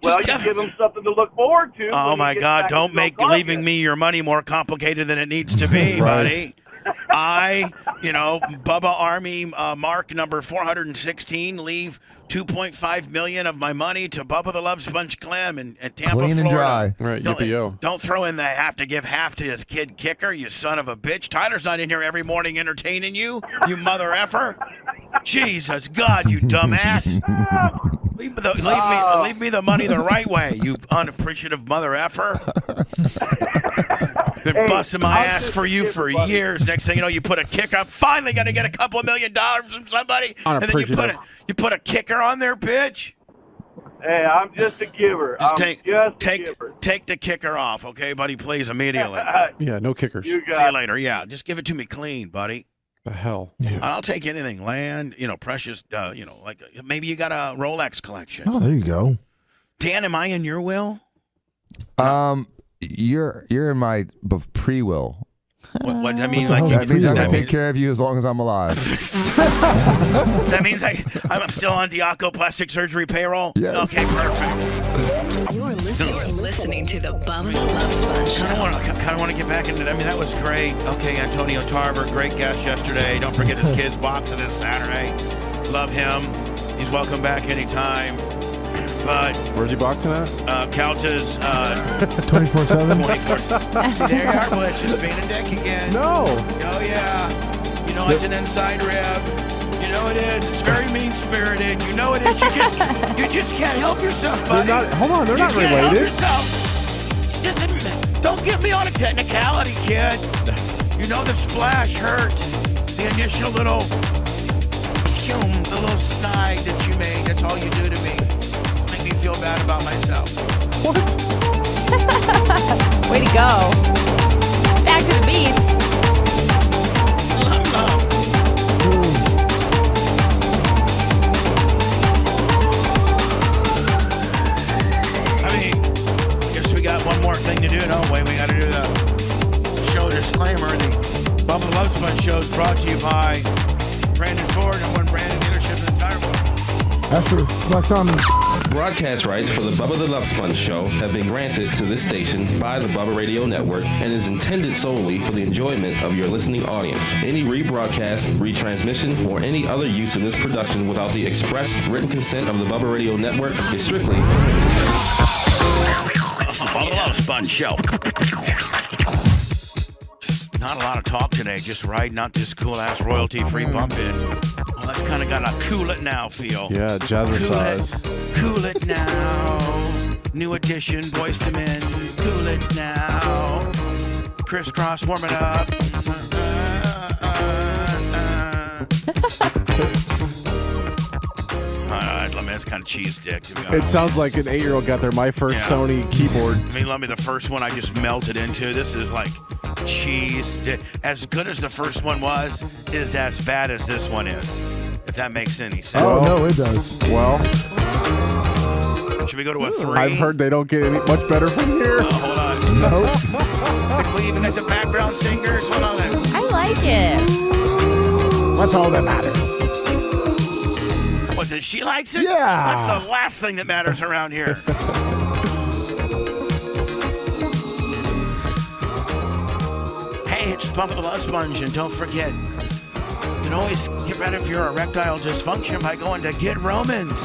Well, you give him something to look forward to. Oh, my God, don't make leaving me your money more complicated than it needs to be, buddy. Bubba Army mark number 416, leave 2.5 million of my money to Bubba the Love Sponge Clem in Tampa, Clean and Florida. dry. Right, yippee-yo. Don't throw in the have to give half to this kid kicker, you son of a bitch. Tyler's not in here every morning entertaining you mother effer. Jesus God, you dumbass. Leave me the money the right way, you unappreciative mother effer. Been busting my ass for you for years. Next thing you know, you put a kicker. I'm finally gonna get a couple of $1 million from somebody, and then you put a kicker on there, bitch. Hey, I'm just a giver. Just take the kicker off, okay, buddy? Please, immediately. Yeah, no kickers. You See got you later. Yeah, just give it to me clean, buddy. The hell? I'll take anything, land, precious, like maybe you got a Rolex collection. Oh, there you go. Dan, am I in your will? You're in my pre-will. What that means? What the hell That means I'm pre-will? gonna take care of you as long as I'm alive. That means I'm still on Diaco plastic surgery payroll? Yes. Okay, perfect. You're listening to the Bubba Love Sponge I Show. kind of want to get back into that. I mean, that was great. Okay, Antonio Tarver, great guest yesterday. Don't forget his kids' box this Saturday. Love him. He's welcome back anytime. But Where's he boxing at? Calta's 24/7. 24. See, there you are, Butch, just being a dick again. No. Oh, yeah. It's an inside rib. You know it is. It's very mean-spirited. You know it is. You just can't help yourself, buddy. They're not You can't related. help yourself. Don't get me on a technicality, kid. You know the splash hurt. The initial little the little snide that you made. That's all you do to me. Make me feel bad about myself. What? Way to go. Back to the beats. I mean, guess we got one more thing to do, don't we? We got to do the show disclaimer. The Bubba the Love Sponge Show is brought to you by Brandon Ford and one Brandon dealership in the entire world. After Black Tommy. Broadcast rights for the Bubba the Love Sponge Show have been granted to this station by the Bubba Radio Network and is intended solely for the enjoyment of your listening audience. Any rebroadcast, retransmission, or any other use of this production without the express written consent of the Bubba Radio Network is strictly Bubba the Love Sponge Show. Not a lot of talk today, just riding out this cool-ass royalty-free bump in. Well, that's kind of got a cool it now feel. Yeah, jazzercise. Cool it now. New edition, Boys to Men. Cool it now. Crisscross, warm it up. That's kind of cheese dick. To be honest. It sounds like an 8-year-old got my first Sony keyboard. I mean, let me the first one I just melted into. This is like cheese dick. As good as the first one was, is as bad as this one is. If that makes any sense. Oh, no, it does. Well, should we go to a 3? I've heard they don't get any much better from here. Oh, hold on. Nope. We even got the background singers. Hold on. I like it. That's all that matters. What, did she likes it? Yeah. That's the last thing that matters around here. Hey, it's Bubba the Love Sponge, and don't forget, you can always get rid of your erectile dysfunction by going to Get Romans.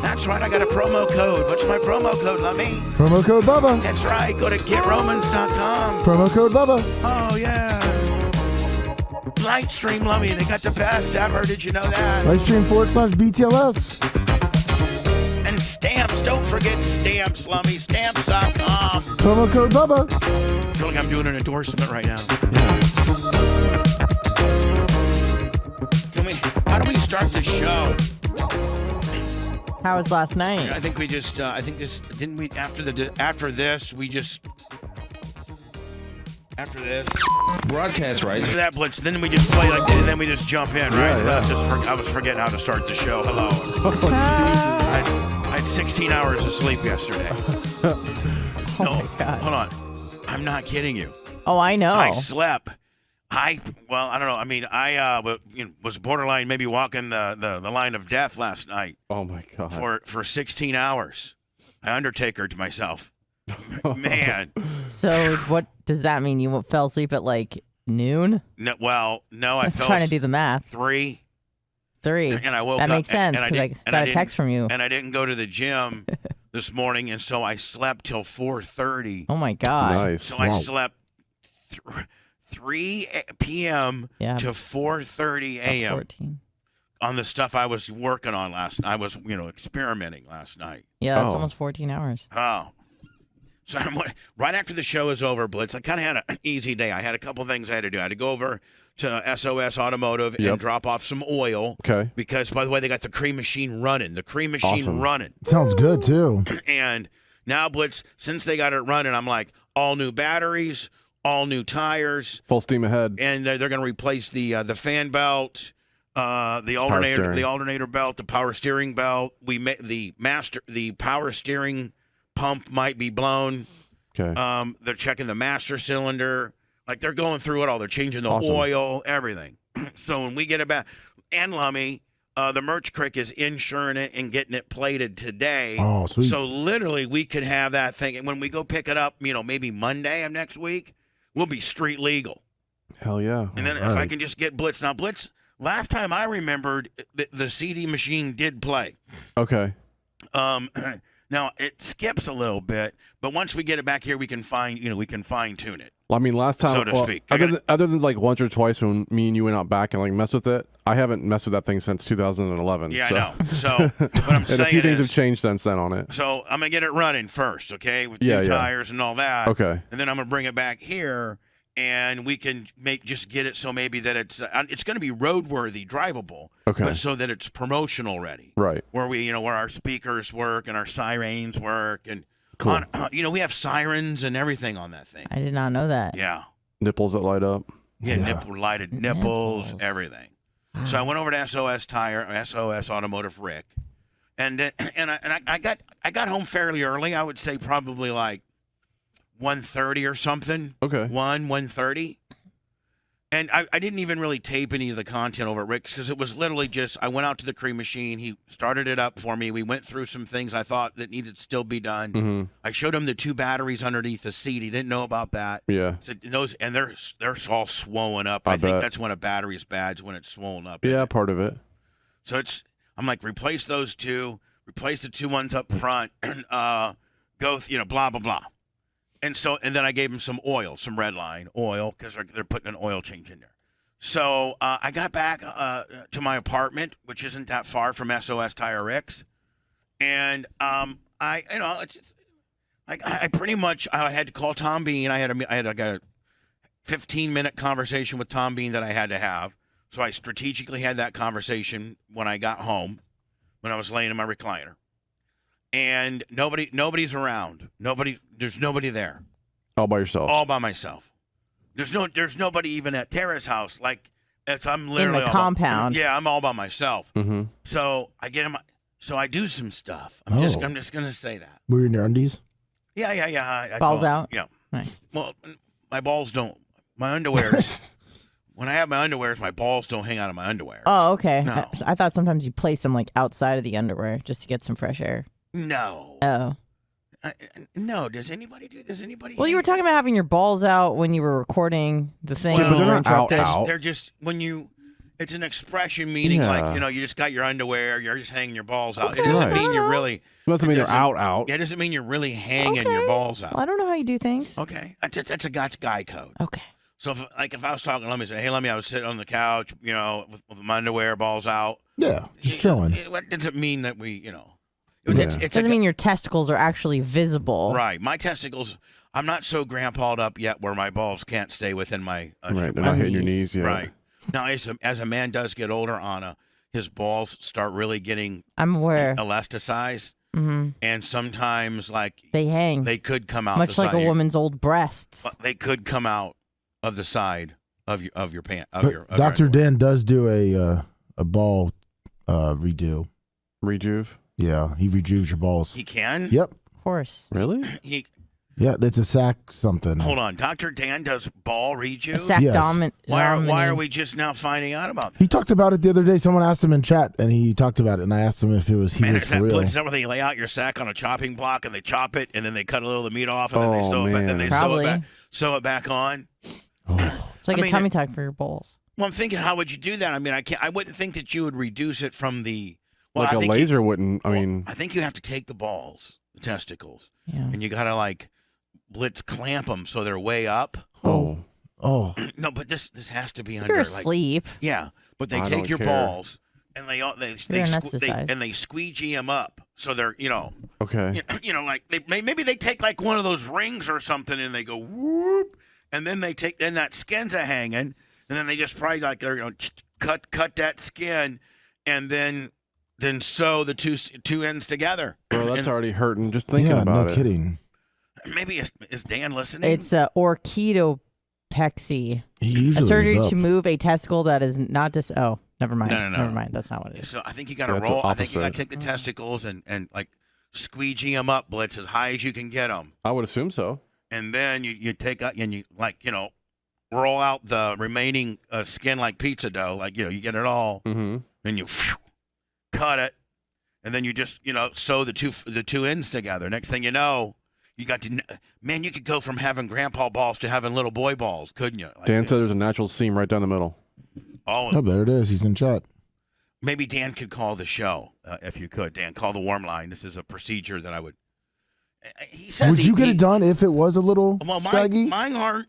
That's right, I got a promo code. What's my promo code, Lummy? Promo code Bubba. That's right, go to getromans.com. Promo code Bubba. Oh, yeah. Livestream Lummy, they got the best ever. Did you know that? Livestream/BTLS. And stamps, don't forget stamps, Lummy. Stamps.com. Promo code Bubba. I feel like I'm doing an endorsement right now. How do we start the show? How was last night? I think we just, after this. Broadcast rights. After that blitz, then we just play like, and then we just jump in, right? I was forgetting how to start the show. Hello. I had 16 hours of sleep yesterday. Oh my God. Hold on. I'm not kidding you. Oh, I know. I slept. I don't know. I mean, I was borderline maybe walking the line of death last night. Oh my God. For 16 hours. I Undertaker'd myself. Man. So what does that mean? You fell asleep at like noon? No, I I'm fell trying to do the math. 3. And I woke that up. makes sense because I got a text from you. And I didn't go to the gym this morning, and so I slept till 4:30. Oh my God. Nice. So I slept 3 p.m. to 4:30 a.m. 14. on the stuff I was working on last night. I was, experimenting last night. Yeah, that's almost 14 hours. Oh. So right after the show is over, Blitz, I kind of had an easy day. I had a couple things I had to do. I had to go over to SOS Automotive and drop off some oil. Okay. Because, by the way, they got the cream machine running. Running. Sounds good, too. And now, Blitz, since they got it running, I'm like, all new batteries, all new tires. Full steam ahead. And they're going to replace the fan belt, the alternator belt, the power steering belt. The power steering pump might be blown. Okay. They're checking the master cylinder. Like, they're going through it all. They're changing the oil, everything. So when we get it back, and Lummy, the Merch Crick is insuring it and getting it plated today. Oh, sweet. So literally, we could have that thing. And when we go pick it up, maybe Monday of next week, we'll be street legal. Hell yeah. And then if I can just get Blitz. Now, Blitz, last time I remembered, the CD machine did play. Okay. Now, it skips a little bit, but once we get it back here, we can fine tune it. Well, I mean, last time, so to speak. Other than like once or twice when me and you went out back and like messed with it, I haven't messed with that thing since 2011. Yeah, so. I know. So what I'm saying and a few things is, have changed since then on it. So I'm gonna get it running first, okay, with new tires and all that. Okay. And then I'm gonna bring it back here, and we can just get it so maybe that it's going to be roadworthy, drivable. Okay. But so that it's promotional ready. Right. Where where our speakers work and our sirens work and cool. We have sirens and everything on that thing. I did not know that. Yeah. Nipples that light up. Yeah. Lighted nipples, everything. So I went over to SOS Automotive Rick, and I got home fairly early. I would say probably like 1:30 or something. Okay. 1:30. And I didn't even really tape any of the content over at Rick's because it was literally just I went out to the cream machine. He started it up for me. We went through some things I thought that needed to still be done. Mm-hmm. I showed him the 2 batteries underneath the seat. He didn't know about that. Yeah. So they're all swollen up. I think that's when a battery's bad, is when it's swollen up. Yeah, part of it. So I'm like, replace those 2, replace the 2 ones up front, blah blah blah. And then I gave him some oil, some Redline oil, because they're putting an oil change in there. So I got back to my apartment, which isn't that far from SOS Tire Rick's, and I pretty much I had to call Tom Bean. I had like a 15-minute conversation with Tom Bean that I had to have. So I strategically had that conversation when I got home, when I was laying in my recliner. And nobody's around. There's nobody there. All by yourself. All by myself. There's nobody even at Tara's house. Like I'm literally in the compound. I'm all by myself. Mm-hmm. So I get him. So I do some stuff. I'm just gonna say that. Were you in your undies? Yeah. Balls out. Yeah. Nice. Well, my balls don't. My underwears. When I have my underwears, my balls don't hang out of my underwear. Oh, okay. No. I thought sometimes you place them like outside of the underwear just to get some fresh air. No. Oh. No. Does anybody? Well, you were talking about having your balls out when you were recording the thing. Yeah, but when you they're were not interrupted. out. They're just when you. It's an expression meaning like, Yeah. you just got your underwear, you're just hanging your balls out. Okay, It doesn't Right. mean you're really. It doesn't mean they're out. Yeah, it doesn't mean you're really hanging Okay. your balls out. Well, I don't know how you do things. Okay, that's a guy code. Okay. So if I was talking to Lemmy, say, hey, Lemmy, I was sitting on the couch, with my underwear, balls out. Yeah, just chilling. What does it mean that we, Yeah. It's Doesn't mean your testicles are actually visible. right. My testicles. I'm not so grandpa'd up yet where my balls can't stay within my. Right, they're not hitting your knees yet. Right. Now, as a man does get older, Anna, his balls start really getting I'm aware. elasticized, and sometimes They hang. they could come out Much the like side a of your- woman's old breasts. They could come out of the side of your pant. But Dr. Dan does do a ball redo. Rejuve? Yeah, he rejuves your balls. He can. Yep. Of course. Really? Yeah, it's a sack something. Hold on, Dr. Dan does ball redo. A sack Yes. dominant. Why are we just now finding out about that? He talked about it the other day. Someone asked him in chat, and he talked about it. And I asked him if it was Man, was is for that real. place where they lay out your sack on a chopping block and they chop it and then they cut a little of the meat off and then they Oh, sew it back, man. and they Probably. sew it back on? It's like I a mean, tummy tuck for your balls. Well, I'm thinking, how would you do that? I mean, I wouldn't think that you would reduce it from the. Well, Like I a think laser wouldn't. I mean, I think you have to take the balls, the testicles, Yeah. and you gotta blitz clamp them so they're way up. oh. No, but this has to be under. You're like, asleep. yeah, but they I take don't your care. balls and they You're anesthetized. and they squeegee them up so they're Okay. like maybe they take like one of those rings or something and they go whoop, and then then that skin's a hanging, and then they just probably they're cut that skin, and then sew the two ends together. Bro, that's And already hurting just thinking Yeah, about no it. kidding. maybe is Dan listening? It's orchidopexy. He usually A surgery is up. to move a testicle that is not Oh, never mind. No. Never mind. That's not what it is. So I think you got to That's the roll. I think you got to opposite. take the testicles and squeegee them up, Blitz, as high as you can get them. I would assume so. And then you take out and you roll out the remaining skin like pizza dough. You get it all, Mm-hmm. and you cut it, and then you just sew the two ends together. Next thing you know, you got to you could go from having grandpa balls to having little boy balls, couldn't you? Dan said there's a natural seam right down the middle. Oh, Oh, there it is. He's in chat. maybe Dan could call the show if you could. Dan, call the warm line. This is a procedure that I would. He says. Would you get it done if it was a little Well, saggy? mine aren't.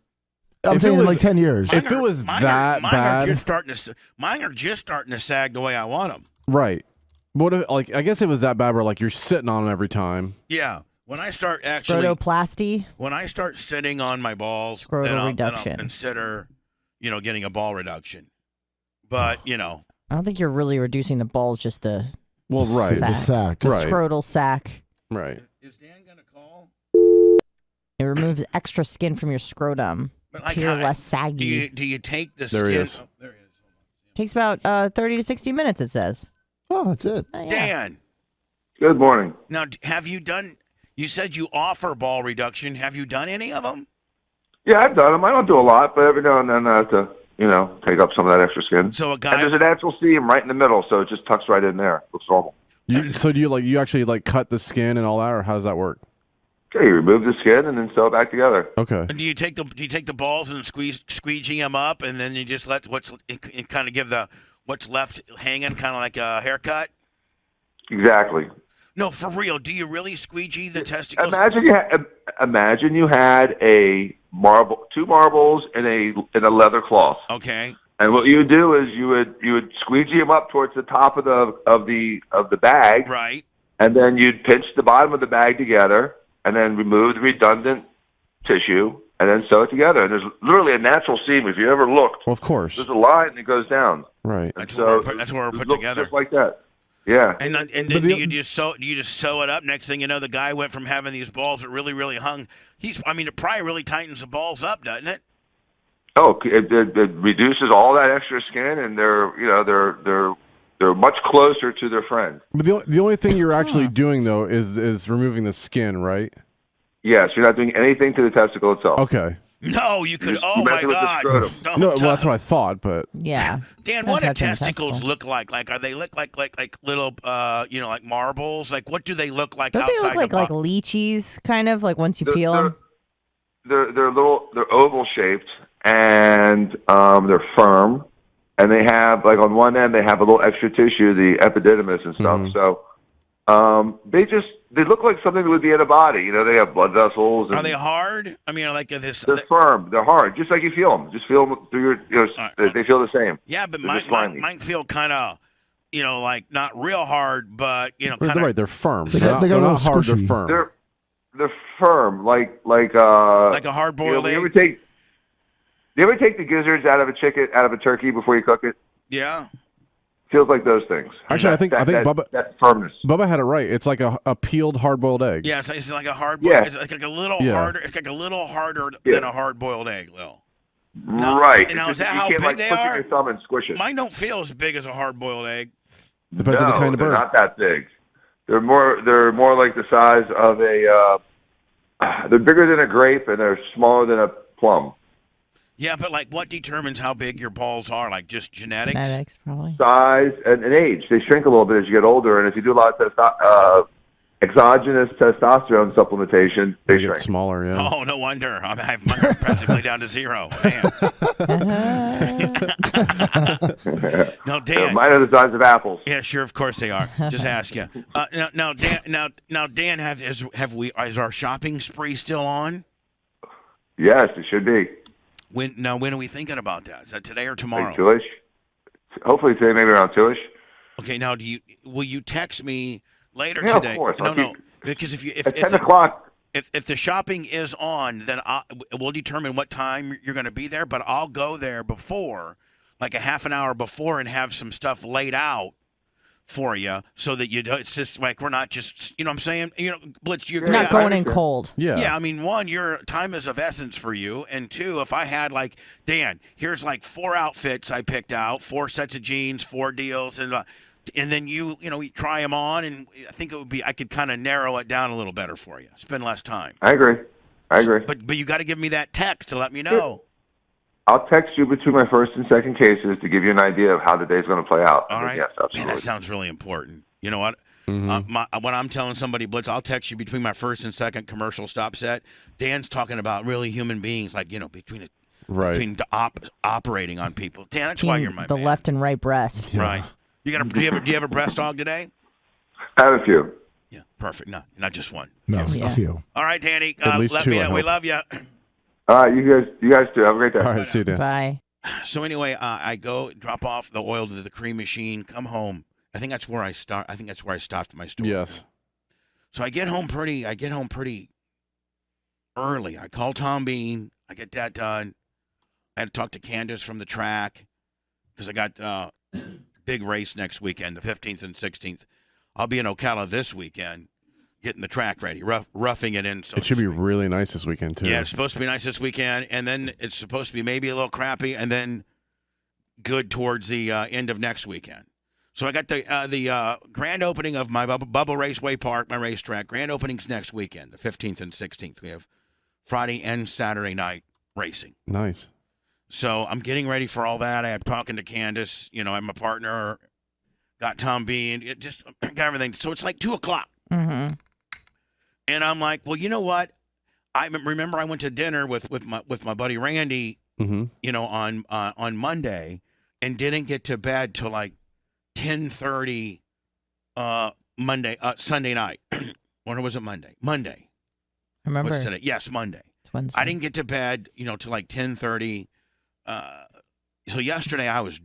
I'm If saying it in was- like 10 years. If it was that mine bad, are just starting to. Mine are just starting to sag the way I want them. right? What if, I guess it was that bad where you're sitting on them every time. Yeah. When I start actually, Scrotoplasty. when I start sitting on my balls, Scrotal then I'll reduction. consider, getting a ball reduction. But I don't think you're really reducing the balls, just the Well, right, The sack. the Right. scrotal sac. right. is Dan gonna call? It removes extra skin from your scrotum. But So you're less saggy. Do you take the There skin? he is. Oh, there he is. Takes about 30 to 60 minutes, it says. Oh, that's it. Oh, yeah. Dan, Good morning. now have you done? You said you offer ball reduction. Have you done any of them? Yeah, I've done them. I don't do a lot, but every now and then I have to, take up some of that extra skin. So a And guy. there's a natural seam right in the middle, so it just tucks right in there. Looks normal. So do you actually cut the skin and all that, or how does that work? Okay, you remove the skin and then sew it back together. Okay. Do you take the balls and squeegee them up, and then you just let kind of give what's left hanging, kind of like a haircut? Exactly. No, for real. Do you really squeegee the testicles? Imagine you had two marbles in a leather cloth. Okay. And what you would do is you would squeegee them up towards the top of the bag, Right. and then you'd pinch the bottom of the bag together, and then remove the redundant tissue, and then sew it together. And there's literally a natural seam. If you ever looked, Well, of course. there's a line that goes down. Right. That's So where we're it put looks together. just like that. Yeah. And then do you just sew it up? Next thing you know, the guy went from having these balls that really, really hung. It probably really tightens the balls up, doesn't it? Oh, it reduces all that extra skin, and they're much closer to their friend. But the only thing you're actually doing though is removing the skin, right? Yes, you're not doing anything to the testicle itself. Okay. No, you could. You Oh my mess with the God! scrotum. Don't No, well, touch- that's what I thought, but Yeah. Dan, Don't what do touch any testicles testicle. look like? Like, are they look like little, like marbles? Like, what do they look like Don't they outside look the like box? lychees, kind of, like once you peel them? They're oval shaped, and they're firm, and they have like on one end they have a little extra tissue, the epididymis and stuff. So they look like something that would be in a body. You know, they have blood vessels. And are they hard? I mean, like this. They're firm. They're hard, just like you feel them. Just feel them through your. They feel the same. Yeah, but mine feel kind of, like not real hard, but kind of. They're firm. They got they're a not little hard. They're squishy. firm. They're firm, like a hard boiled egg. Do you ever take the gizzards out of a turkey before you cook it? Yeah. Feels like those things. Actually, I think Bubba that firmness. Bubba had it right. It's like a peeled hard-boiled egg. Yeah, it's like a hard. Yeah. It's like a little harder. It's like a little harder than a hard boiled egg, Lil. Right. And now is that you how can't, big like, they put are? Your thumb and squish it. Mine don't feel as big as a hard boiled egg. Depends on the kind of they're bird. not that big. They're more like the size of a. They're bigger than a grape and they're smaller than a plum. Yeah, but like, what determines how big your balls are? Like, just genetics? Genetics, probably. Size and age. They shrink a little bit as you get older, and if you do a lot of exogenous testosterone supplementation, they get shrink. smaller. Yeah. Oh, no wonder. I have mine practically down to 0. Man. No, Dan. Mine are the size of apples. Yeah, sure. Of course they are. Just ask you. Now, Dan, is our shopping spree still on? Yes, it should be. When are we thinking about that? Is that today or tomorrow? Like 2-ish. Hopefully today, maybe around 2-ish. Okay. Now, will you text me later Yeah, today? of course. No. Because if at 10 o'clock. If the shopping is on, then we'll determine what time you're going to be there. But I'll go there before, like a half an hour before, and have some stuff laid out for you, so that it's just like we're not just, you know what I'm saying? Blitz, you're not going in cold. Yeah. I mean, one, your time is of essence for you, and two, if I had like, Dan, here's like 4 outfits I picked out, 4 sets of jeans, 4 deals, and then you try them on, and I think I could kind of narrow it down a little better for you. Spend less time. I agree. But you got to give me that text to let me know. I'll text you between my first and second cases to give you an idea of how the day's going to play out. All right. Yes, absolutely. Man, that sounds really important. You know what? Mm-hmm. When I'm telling somebody, Blitz, I'll text you between my first and second commercial stop set. Dan's talking about really human beings, like, between operating on people. Dan, that's why you're my the man. left and right breast. Yeah. Right. Do you have a breast dog today? I have a few. Yeah, perfect. No, not just one. No, a few. All right, Danny. At least let 2, me I know. We hope. love you. All right, you guys too. Have a great day. All right, see you, Dan. Bye. So anyway, I go drop off the oil to the cream machine, come home. I think that's where I stopped my story. Yes. So I get home pretty early. I call Tom Bean. I get that done. I had to talk to Candace from the track because I got big race next weekend, the 15th and 16th. I'll be in Ocala this weekend, getting the track ready, roughing it in. So It should be really nice this weekend too. Yeah, it's supposed to be nice this weekend, and then it's supposed to be maybe a little crappy, and then good towards the end of next weekend. So I got the grand opening of my Bubba Raceway Park, my racetrack. Grand opening's next weekend, the 15th and 16th. We have Friday and Saturday night racing. Nice. So I'm getting ready for all that. I'm talking to Candace. I'm a partner. Got Tom Bean. It just got everything. So it's like 2 o'clock. Mm-hmm. And I'm like, well, you know what? I remember I went to dinner with my buddy Randy, on Monday, and didn't get to bed till like 10:30 Sunday night. Or was it Monday? Monday. Remember? What's today? Yes, Monday. It's Wednesday. I didn't get to bed, till like 10:30. So yesterday I was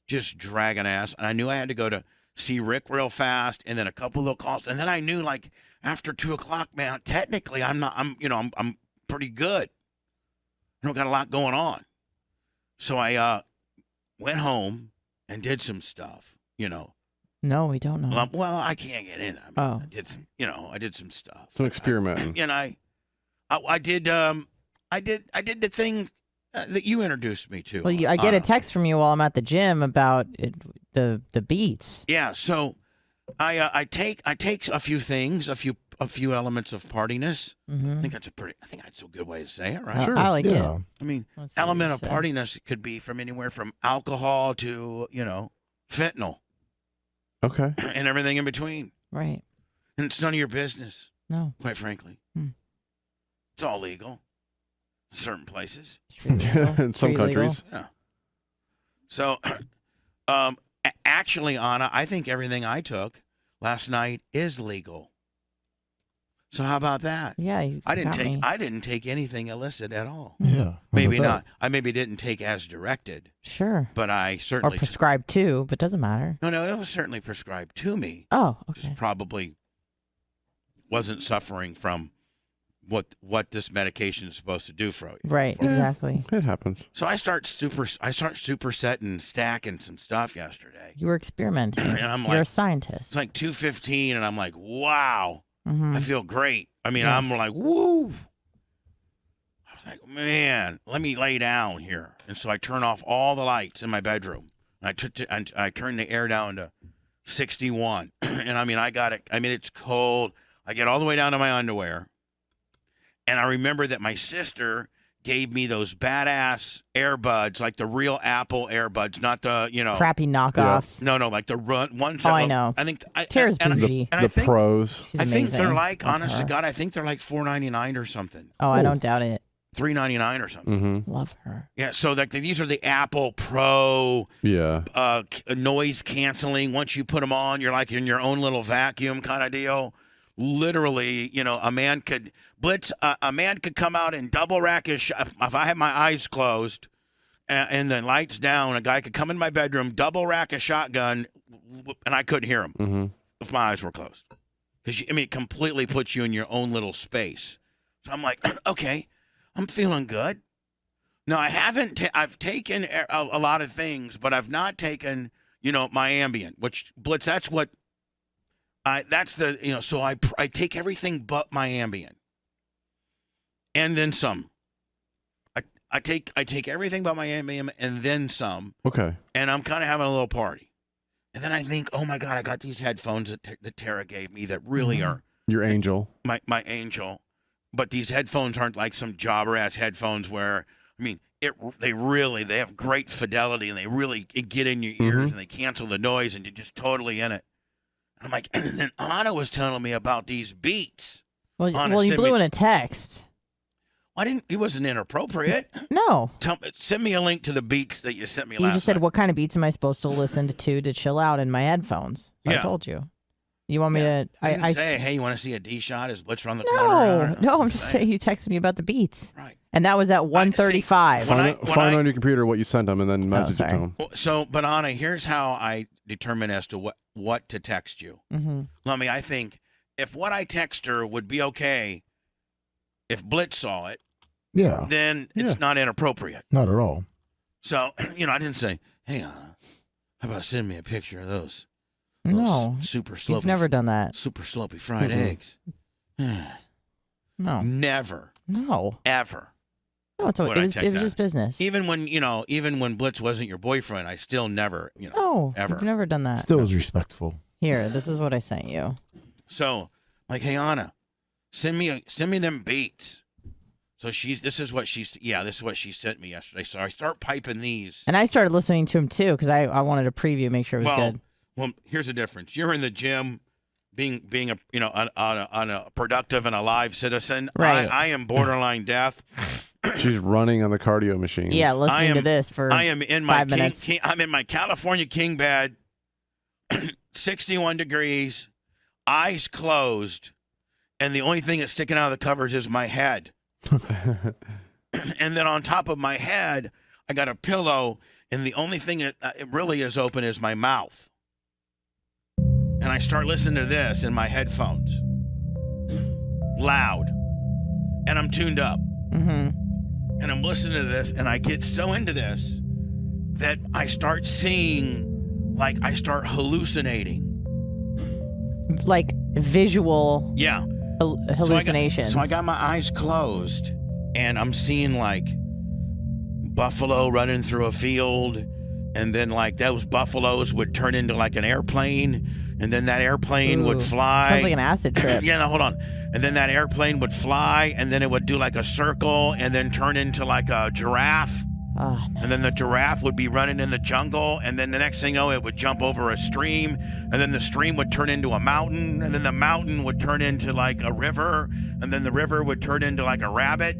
just dragging ass, and I knew I had to go to see Rick real fast, and then a couple of little calls, and then I knew like after 2 o'clock, man, technically I'm pretty good. I don't got a lot going on, so I went home and did some stuff, No, we don't know. Well, I can't get in. I did some stuff. Some experimenting. And I did the thing that you introduced me to. Well, I get a text from you while I'm at the gym about the beats. Yeah, so I take a few things, a few elements of partiness. Mm-hmm. I think that's a good way to say it, right? Sure. I like it. I mean, element of partiness could be from anywhere from alcohol to fentanyl. Okay. And everything in between. Right. And it's none of your business. No. Quite frankly. It's all legal in certain places. In some countries. Yeah. So, actually, Anna, I think everything I took last night is legal. So how about that? Yeah, you I didn't got take me. I didn't take anything illicit at all. Yeah. how Maybe about not. I maybe didn't take as directed, Sure. but I Or certainly prescribed too, but doesn't matter. No, it was certainly prescribed to me. Oh, Just okay. probably wasn't suffering from what this medication is supposed to do for you. Right, exactly. It happens. So I start supersetting, stacking some stuff yesterday. You were experimenting. And I'm You're like, a scientist. It's like 2:15, and I'm like, wow, Mhm. I feel great. I mean, Yes. I'm like, woo. I was like, man, let me lay down here. And so I turn off all the lights in my bedroom. I turn the air down to 61, and I mean, I got it. I mean, it's cold. I get all the way down to my underwear. And I remember that my sister gave me those badass earbuds, like the real Apple earbuds, not the, Crappy knockoffs. No, like the ones. Oh, I know. I think Tara's bougie. and I think, pros. She's I think they're amazing. like, Love honest to her. God, I think they're like $4.99 or something. Oh, I don't doubt it. $3.99 or something. Mm-hmm. Love her. Yeah, so like these are the Apple Pro Yeah. noise canceling. Once you put them on, you're like in your own little vacuum kind of deal. Literally, a man could come out and double rack his if I had my eyes closed and the lights down, a guy could come in my bedroom, double rack a shotgun, and I couldn't hear him if my eyes were closed. Because it completely puts you in your own little space. So I'm like, okay, I'm feeling good. No, I haven't. I've taken a lot of things, but I've not taken, my Ambien, which Blitz. That's what. So I take everything but my Ambien, and then some. I take everything but my Ambien and then some. Okay. And I'm kind of having a little party, and then I think, oh my God, I got these headphones that Tara gave me that really are Your angel. my angel, but these headphones aren't like some jobber ass headphones where they have great fidelity and they really get in your ears and they cancel the noise and you're just totally in it. I'm like, and then Anna was telling me about these Beats. Well, you blew in a text. It wasn't inappropriate. No. Send me a link to the Beats that you sent me You last just said, night. what kind of beats am I supposed to listen to chill out in my headphones? So I Yeah. told you. You want me to? I didn't say, hey, you want to see a D shot? Is Blitz around the corner? No, I'm just saying you texted me about the beats. Right. And that was at 1:35. Find on your computer what you sent them and then message it to sorry. them. So, but Anna, here's how I determine as to what to text you. Mm-hmm. I think if what I text her would be okay, if Blitz saw it, then it's not inappropriate. Not at all. So, I didn't say, hey, Anna, how about sending me a picture of those No. super slopey, He's never done that. super slopey fried Mm-mm. eggs. No. Never. No. Ever. No, it was just business. Even when Blitz wasn't your boyfriend, I still never, No, ever. you've never done that. Still was respectful. Here, this is what I sent you. So, like, hey Anna, send me them beats. So this is what she sent me yesterday. So I start piping these. And I started listening to him too because I wanted to preview, make sure it was good. Well, here's the difference. You're in the gym, being a productive and a live citizen. Right. I am borderline deaf. She's running on the cardio machine. Yeah, listening to this for I am in my 5 minutes. I'm in my California king bed, 61 degrees, eyes closed, and the only thing that's sticking out of the covers is my head. And then on top of my head, I got a pillow, and the only thing that really is open is my mouth. And I start listening to this in my headphones, loud, and I'm tuned up. Mm-hmm. And I'm listening to this, and I get so into this that I start seeing, like, I start hallucinating. It's like visual hallucinations. So I got my eyes closed, and I'm seeing, like, buffalo running through a field, and then, like, those buffaloes would turn into, like, an airplane, and then that airplane would fly. Sounds like an acid trip. Yeah, no, hold on. And then that airplane would fly, and then it would do like a circle, and then turn into like a giraffe. Oh, nice. And then the giraffe would be running in the jungle, and then the next thing you know, it would jump over a stream, and then the stream would turn into a mountain, and then the mountain would turn into like a river, and then the river would turn into like a rabbit.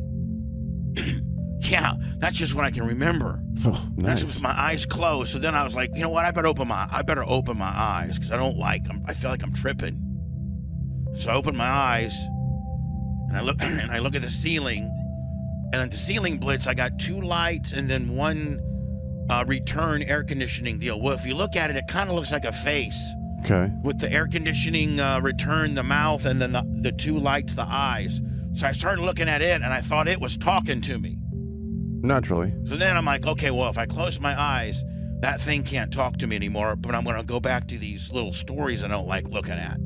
Yeah, that's just what I can remember. Oh, nice. That's with my eyes closed. So then I was like, you know what? I better open my eyes because I feel like I'm tripping. So I open my eyes and I look at the ceiling, and at the ceiling, Blitz, I got 2 lights and then 1 return air conditioning deal. Well, if you look at it, it kind of looks like a face. Okay. With the air conditioning return, the mouth, and then the 2 lights, the eyes. So I started looking at it, and I thought it was talking to me. Naturally. So then I'm like, okay, well, if I close my eyes, that thing can't talk to me anymore, but I'm going to go back to these little stories I don't like looking at.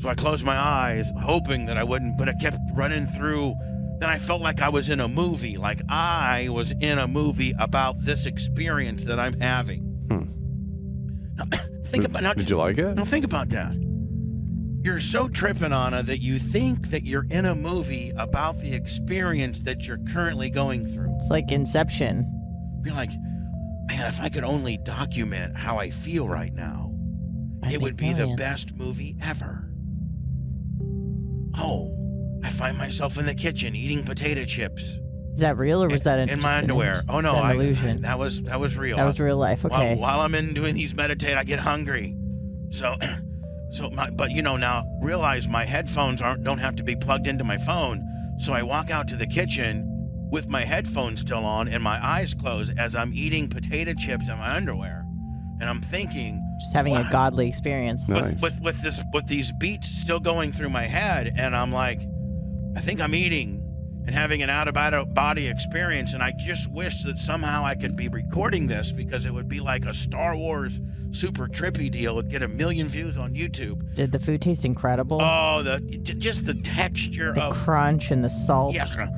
So I closed my eyes, hoping that I wouldn't, but it kept running through. Then I felt like I was in a movie, like I was in a movie about this experience that I'm having. Now, Did you like it? Now think about that. You're so tripping, Anna, that you think that you're in a movie about the experience that you're currently going through. It's like Inception. You're like, man, if I could only document how I feel right now, it would be the best movie ever. Oh, I find myself in the kitchen eating potato chips. Is that real, or was that in my underwear? Oh no, an illusion? That was real. That was real life. Okay. While I'm doing these meditate, I get hungry. But now realize my headphones don't have to be plugged into my phone. So I walk out to the kitchen with my headphones still on and my eyes closed as I'm eating potato chips in my underwear, and I'm thinking, just having a godly experience. Nice. With these beats still going through my head, and I'm like, I think I'm eating and having an out-of-body experience, and I just wish that somehow I could be recording this because it would be like a Star Wars super trippy deal. It'd get 1 million views on YouTube. Did the food taste incredible? Oh, just the texture the of crunch and the salt. Yeah,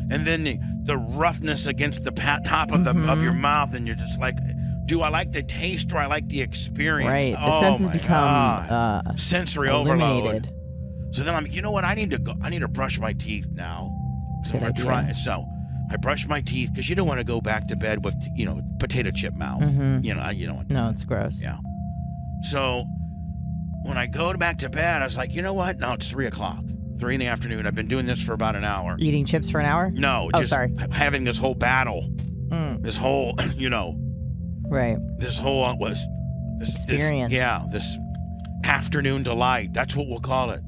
and then the roughness against the top of your mouth, and you're just like, do I like the taste or I like the experience? Right, the senses become sensory illuminated. overload. So then I'm like, you know what? I need to brush my teeth now. So I'm gonna try. So I brush my teeth because you don't want to go back to bed with potato chip mouth. You don't want. No, it's gross. Yeah. So when I go back to bed, I was like, you know what? Now it's 3:00, 3 in the afternoon. I've been doing this for about an hour. Eating chips for an hour? No, just having this whole battle. This whole, Right. This whole experience. This afternoon delight. That's what we'll call it.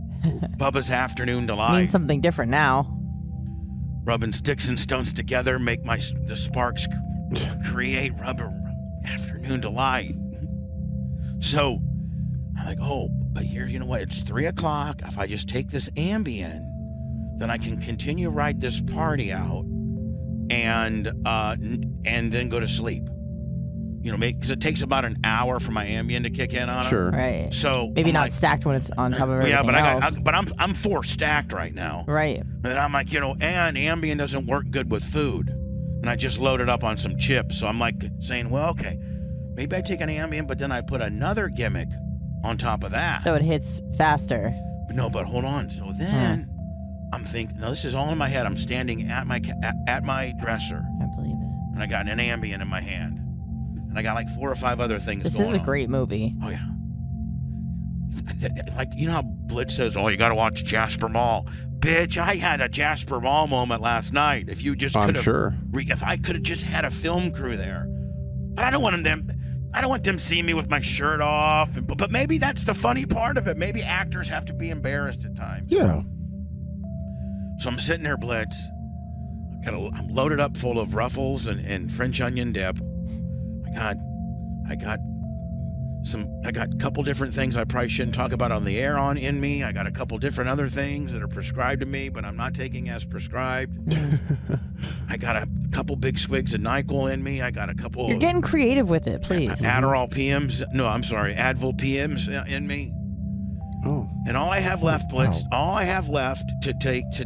Bubba's afternoon delight. Means something different now. Rubbing sticks and stones together make the sparks create rubber afternoon delight. So I'm like, oh, but here, you know what? It's 3:00. If I just take this Ambien, then I can continue ride this party out, and then go to sleep. Because it takes about an hour for my Ambien to kick in on it. Sure. Right. So maybe not stacked when it's on top of everything else. but I'm 4 stacked right now. Right. And I'm like, and Ambien doesn't work good with food, and I just loaded up on some chips. So I'm like saying, well, okay, maybe I take an Ambien, but then I put another gimmick on top of that. So it hits faster. No, but hold on. So then I'm thinking, no, this is all in my head. I'm standing at my dresser. I believe it. And I got an Ambien in my hand. And I got like 4 or 5 other things This going is a on. great movie. Oh, yeah. Like, how Blitz says, oh, you got to watch Jasper Mall. Bitch, I had a Jasper Mall moment last night. If you just could have... sure. If I could have just had a film crew there. But I don't want them seeing me with my shirt off. But maybe that's the funny part of it. Maybe actors have to be embarrassed at times. Yeah. So I'm sitting there, Blitz. I'm loaded up full of Ruffles and French onion dip. I got a couple different things I probably shouldn't talk about on the air in me. I got a couple different other things that are prescribed to me, but I'm not taking as prescribed. I got a couple big swigs of NyQuil in me. I got a couple. You're getting creative with it, please. Adderall PMs. No, I'm sorry, Advil PMs in me. Oh. And all I have left, Blitz, all I have left to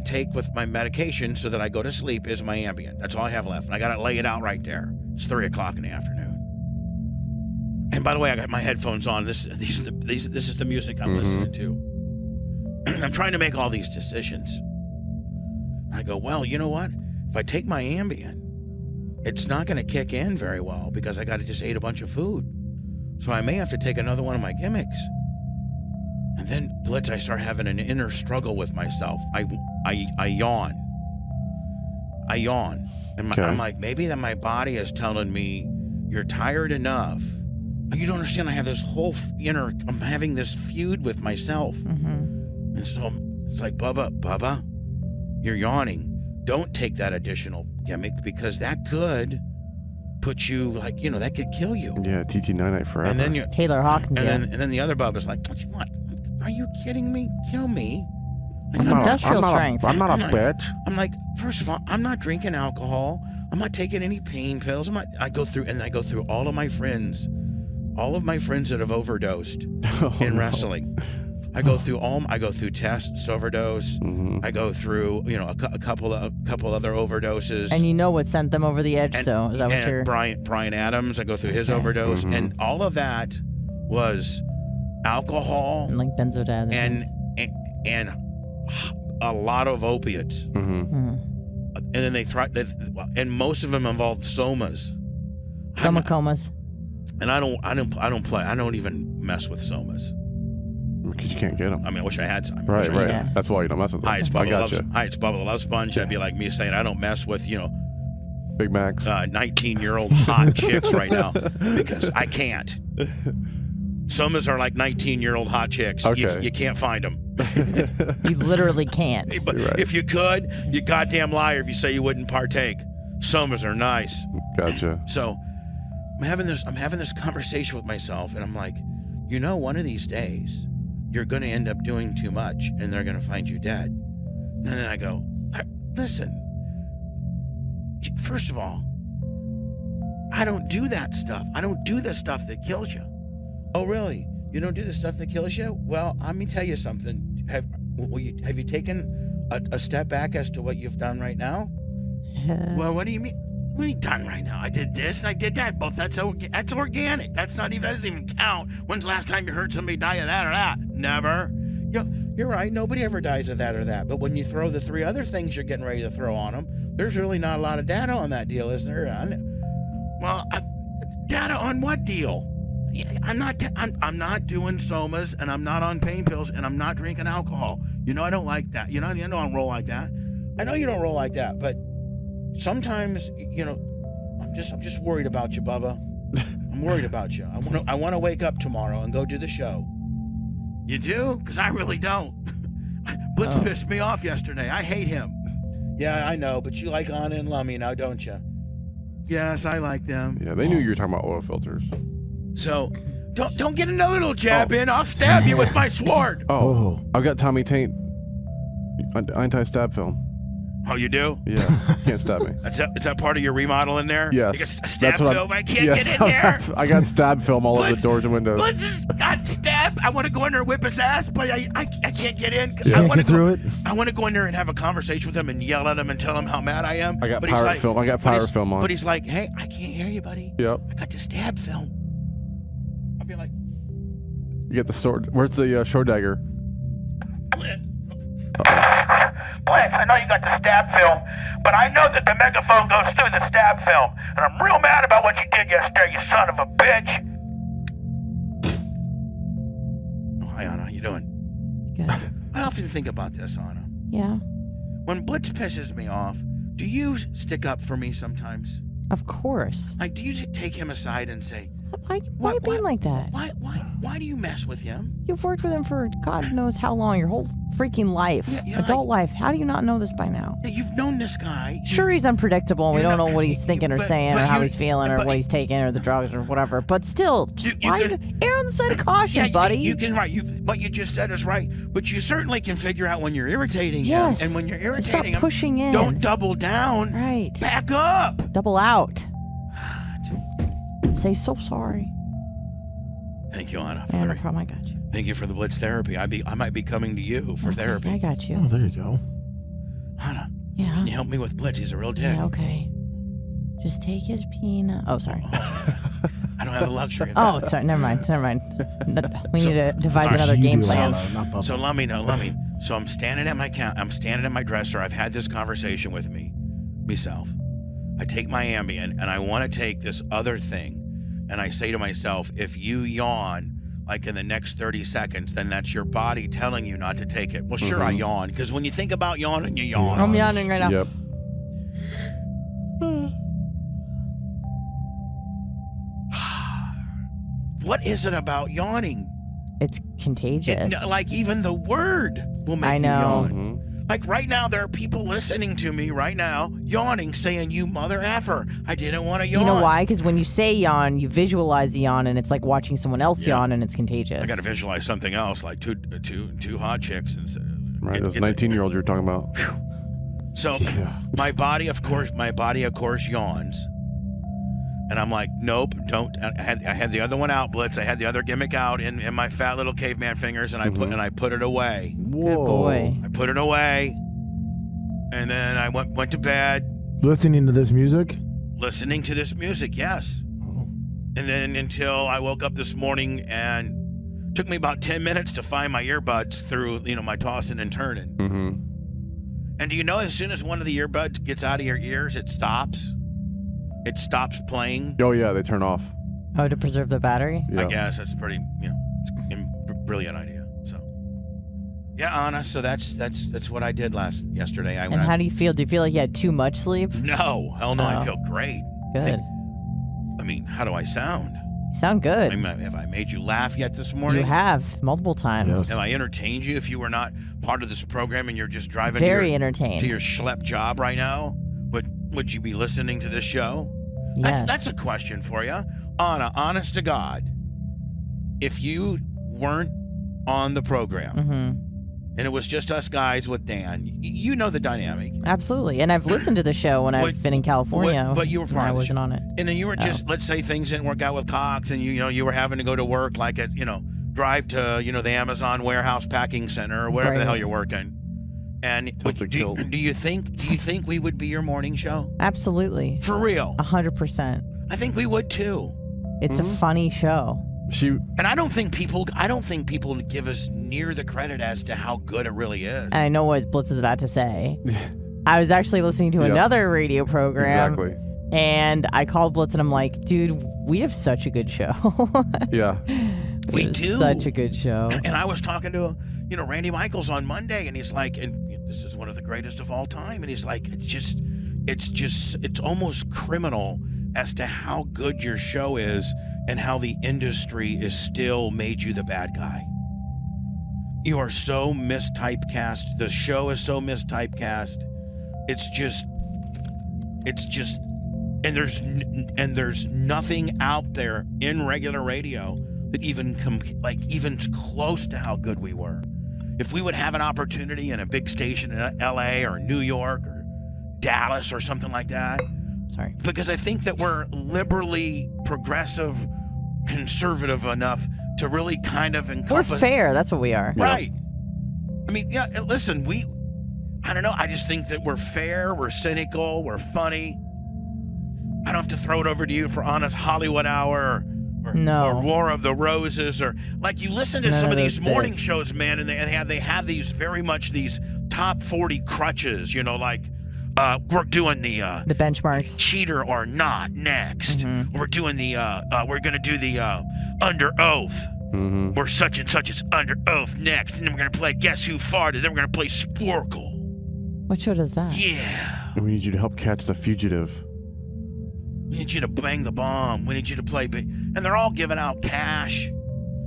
take with my medication so that I go to sleep is my Ambien. That's all I have left. And I got it laid out right there. It's 3:00 in the afternoon. And by the way, I got my headphones on. This is the music I'm listening to. I'm trying to make all these decisions. I go, well, you know what? If I take my Ambien, it's not going to kick in very well because I got to just ate a bunch of food. So I may have to take another one of my gimmicks. And then, Blitz, I start having an inner struggle with myself. I yawn. I yawn. And I'm like, maybe that my body is telling me you're tired enough. You don't understand. I have this whole I'm having this feud with myself. Mm-hmm. And so it's like, Bubba, you're yawning. Don't take that additional gimmick because that could put you that could kill you. Yeah, TT99 forever. And then Taylor Hawkins. And then the other Bubba's like, what? Are you kidding me? Kill me. I'm industrial strength. I'm not a bitch. I'm like, first of all, I'm not drinking alcohol. I'm not taking any pain pills. I go through all of my friends that have overdosed in wrestling. I go through tests, overdose. Mm-hmm. I go through, a couple other overdoses. And you know what sent them over the edge, so is that what you're... Brian Adams, I go through his overdose. Mm-hmm. And all of that was alcohol. And like benzodiazepines. And a lot of opiates. Mm-hmm. Mm-hmm. And then and most of them involved somas. Soma comas. And I don't even mess with somas. Because you can't get them. I mean, I wish I had some. Right. Yeah. That's why you don't mess with them. Hi, it's I Bubba got you. Hi, it's Bubba the Love Sponge. That'd be like me saying I don't mess with, Big Macs. 19-year-old hot chicks right now because I can't. Somas are like 19-year-old hot chicks. Okay. You can't find them. You literally can't. But if you could, you goddamn liar if you say you wouldn't partake. Somas are nice. Gotcha. So I'm having this conversation with myself, and I'm like, one of these days you're going to end up doing too much, and they're going to find you dead. And then I go, listen. First of all, I don't do that stuff. I don't do the stuff that kills you. Oh, really? You don't do the stuff that kills you? Well, let me tell you something. Have you taken a step back as to what you've done right now? Well, what do you mean? What are you done right now? I did this and I did that. Both that's organic. That doesn't even count. When's the last time you heard somebody die of that or that? Never. You're right. Nobody ever dies of that or that. But when you throw the three other things you're getting ready to throw on them, there's really not a lot of data on that deal, is there? Data on what deal? I'm not doing somas, and I'm not on pain pills, and I'm not drinking alcohol. I don't like that. I don't roll like that. I know you don't roll like that, but sometimes, I'm just worried about you, Bubba. I'm worried about you. I want to wake up tomorrow and go do the show. You do? Because I really don't. Blitz pissed me off yesterday. I hate him. Yeah, I know, but you like Anna and Lummy now, don't you? Yes, I like them. Yeah, they knew you were talking about oil filters. So, don't get another little jab in. I'll stab you with my sword. Oh, I've got Tommy Taint anti-stab film. Oh, you do? Yeah, can't stab me. Is that part of your remodel in there? Yes. You got stab film. I can't get in there. I got stab film all over the doors and windows. Blitz has got stabbed. I want to go in there and whip his ass, but I can't get in. Yeah. I want to through it. I want to go in there and have a conversation with him and yell at him and tell him how mad I am. I got pirate film. I got pirate film on. But he's like, hey, I can't hear you, buddy. Yep. I got the stab film. I'll be like, you get the sword. Where's the short dagger? Blitz, I know you got the stab film, but I know that the megaphone goes through the stab film, and I'm real mad about what you did yesterday, you son of a bitch. Oh, hi, Anna. How you doing? Good. I often think about this, Anna. Yeah. When Blitz pisses me off, do you stick up for me sometimes? Of course. Like, do you take him aside and say, Why are you being like that? Why do you mess with him? You've worked with him for God knows how long, your whole freaking life, adult life. How do you not know this by now? Yeah, you've known this guy. Sure, he's unpredictable, and we don't know what he's thinking or saying or how he's feeling or what he's taking or the drugs or whatever. But still, err on the side of caution, buddy. You can what you just said is right, but you certainly can figure out when you're irritating him, and when you're irritating Stop pushing in. Don't double down. Right. Back up. Double out. Say so sorry. Thank you, Anna. Yeah, no problem. I got you. Thank you for the Blitz therapy. I might be coming to you for therapy. I got you. Oh, there you go. Anna. Yeah. Can you help me with Blitz? He's a real dick. Yeah, okay. Just take his peanut. Oh, sorry. I don't have the luxury of that. that. Sorry. Never mind. We need to devise another game plan. So let me know. So I'm standing at my dresser. I've had this conversation with myself. I take my Ambien and I want to take this other thing. And I say to myself, if you yawn like in the next 30 seconds, then that's your body telling you not to take it. Well, sure, I yawn, because when you think about yawning, you yawn. I'm yawning right now. Yep. What is it about yawning? It's contagious. Like even the word will make I know. you yawn. Like right now, there are people listening to me right now, yawning, saying, "You mother effer, I didn't want to yawn." You know why? Because when you say yawn, you visualize yawn, and it's like watching someone else yawn, and it's contagious. I got to visualize something else, like two hot chicks. And Right, those 19-year-olds you're talking about. So my body, of course, yawns. And I'm like, nope, don't. I had the other one out, Blitz. I had the other gimmick out in my fat little caveman fingers, and I put it away. Good boy. I put it away, and then I went to bed. Listening to this music? Listening to this music, yes. And then until I woke up this morning, and it took me about 10 minutes to find my earbuds through, my tossing and turning. Mm-hmm. And do you know, as soon as one of the earbuds gets out of your ears, it stops? It stops playing. Oh yeah, they turn off. Oh, to preserve the battery? Yeah. I guess that's a pretty, brilliant idea. So, yeah, Anna. So that's what I did yesterday. And how do you feel? Do you feel like you had too much sleep? No, hell no. I feel great. Good. How do I sound? You sound good. Have I made you laugh yet this morning? You have multiple times. Yes. Have I entertained you? If you were not part of this program and you're just driving Very entertained to your schlep job right now, would you be listening to this show? Yes. That's a question for you. Anna, honest to God, if you weren't on the program and it was just us guys with Dan, you know the dynamic. Absolutely. And I've listened to the show when I've been in California. But you were part I of the wasn't show. on it. And then you were just, let's say things didn't work out with Cox and you were having to go to work like at, drive to, the Amazon warehouse packing center or wherever the hell you're working. And do you think we would be your morning show? Absolutely. For real? 100%. I think we would too. It's a funny show. And I don't think people give us near the credit as to how good it really is. And I know what Blitz is about to say. I was actually listening to another radio program. Exactly. And I called Blitz and I'm like, dude, we have such a good show. Yeah. We do. Such a good show. And I was talking to, Randy Michaels on Monday, and he's like, and this is one of the greatest of all time. And he's like, it's almost criminal as to how good your show is and how the industry is still made you the bad guy. You are so mistypecast. The show is so mistypecast. It's just, and there's nothing out there in regular radio that even close to how good we were. If we would have an opportunity in a big station in LA or New York or Dallas or something like that. Sorry. Because I think that we're liberally progressive, conservative enough to really kind of encompass. We're fair. That's what we are. Right. I mean, listen, I don't know. I just think that we're fair, we're cynical, we're funny. I don't have to throw it over to you for Honest Hollywood Hour or War of the Roses, or like you listen to some of these morning shows, man, and they have these very much these top 40 crutches, like we're doing the benchmarks, cheater or not next. We're doing we're gonna do the under oath. Or such and such is under oath next, and then we're gonna play Guess Who Farted. Then we're gonna play Sporkle. What show does that? Yeah. And we need you to help catch the fugitive. We need you to bang the bomb. We need you to play big. And they're all giving out cash.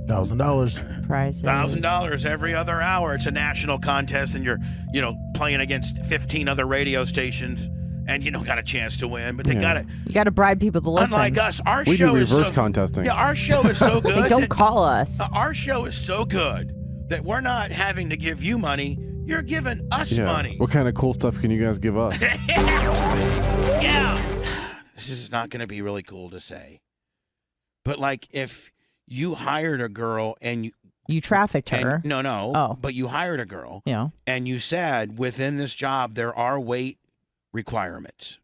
$1,000. Prizes. $1,000 every other hour. It's a national contest, and you're, playing against 15 other radio stations, and got a chance to win. But they you gotta bribe people to listen. Unlike us, our we show do is reverse so, contesting. Yeah, our show is so good. Don't call us. Our show is so good that we're not having to give you money. You're giving us money. What kind of cool stuff can you guys give us? Yeah. This is not going to be really cool to say. But like if you hired a girl and you trafficked her. But you hired a girl. Yeah. And you said within this job there are weight requirements.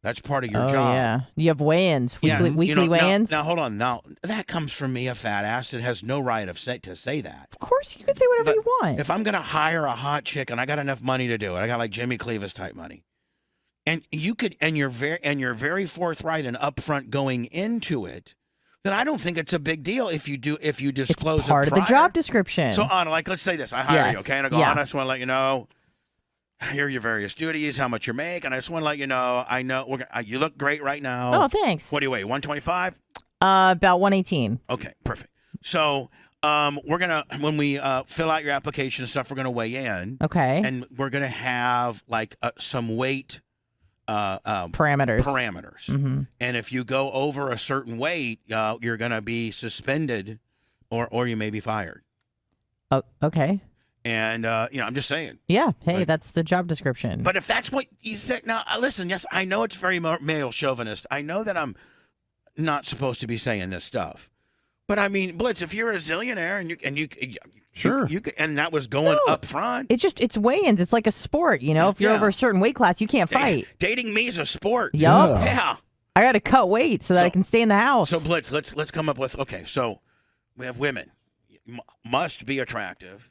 That's part of your job. Oh, yeah. You have weigh-ins, weekly weigh-ins. Now, hold on. Now, that comes from me, a fat ass that has no right to say that. Of course, you can say whatever you want. If I'm going to hire a hot chick and I got enough money to do it, I got like Jimmy Cleavis type money. And you could, and you're very forthright and upfront going into it, then I don't think it's a big deal if you disclose it's part it of the job description. So, Anna, like, let's say this. I hire you, okay? And I go, Anna, I just want to let you know, here are your various duties, how much you make, and I just want to let you know. I know you look great right now. Oh, thanks. What do you weigh? 125? About 118. Okay, perfect. So we're gonna when we fill out your application and stuff, we're gonna weigh in. Okay. And we're gonna have like some weight parameters. Mm-hmm. And if you go over a certain weight, you're gonna be suspended, or you may be fired. Oh, okay. And I'm just saying. Yeah. Hey, that's the job description. But if that's what you said, now listen. Yes, I know it's very male chauvinist. I know that I'm not supposed to be saying this stuff. But I mean, Blitz, if you're a zillionaire and you sure, and that was going up front. It's weigh-ins. It's like a sport, you know. If you're over a certain weight class, you can't fight. Dating me is a sport. Yup. Yeah. I got to cut weight so that I can stay in the house. So Blitz, let's come up with So we have women must be attractive,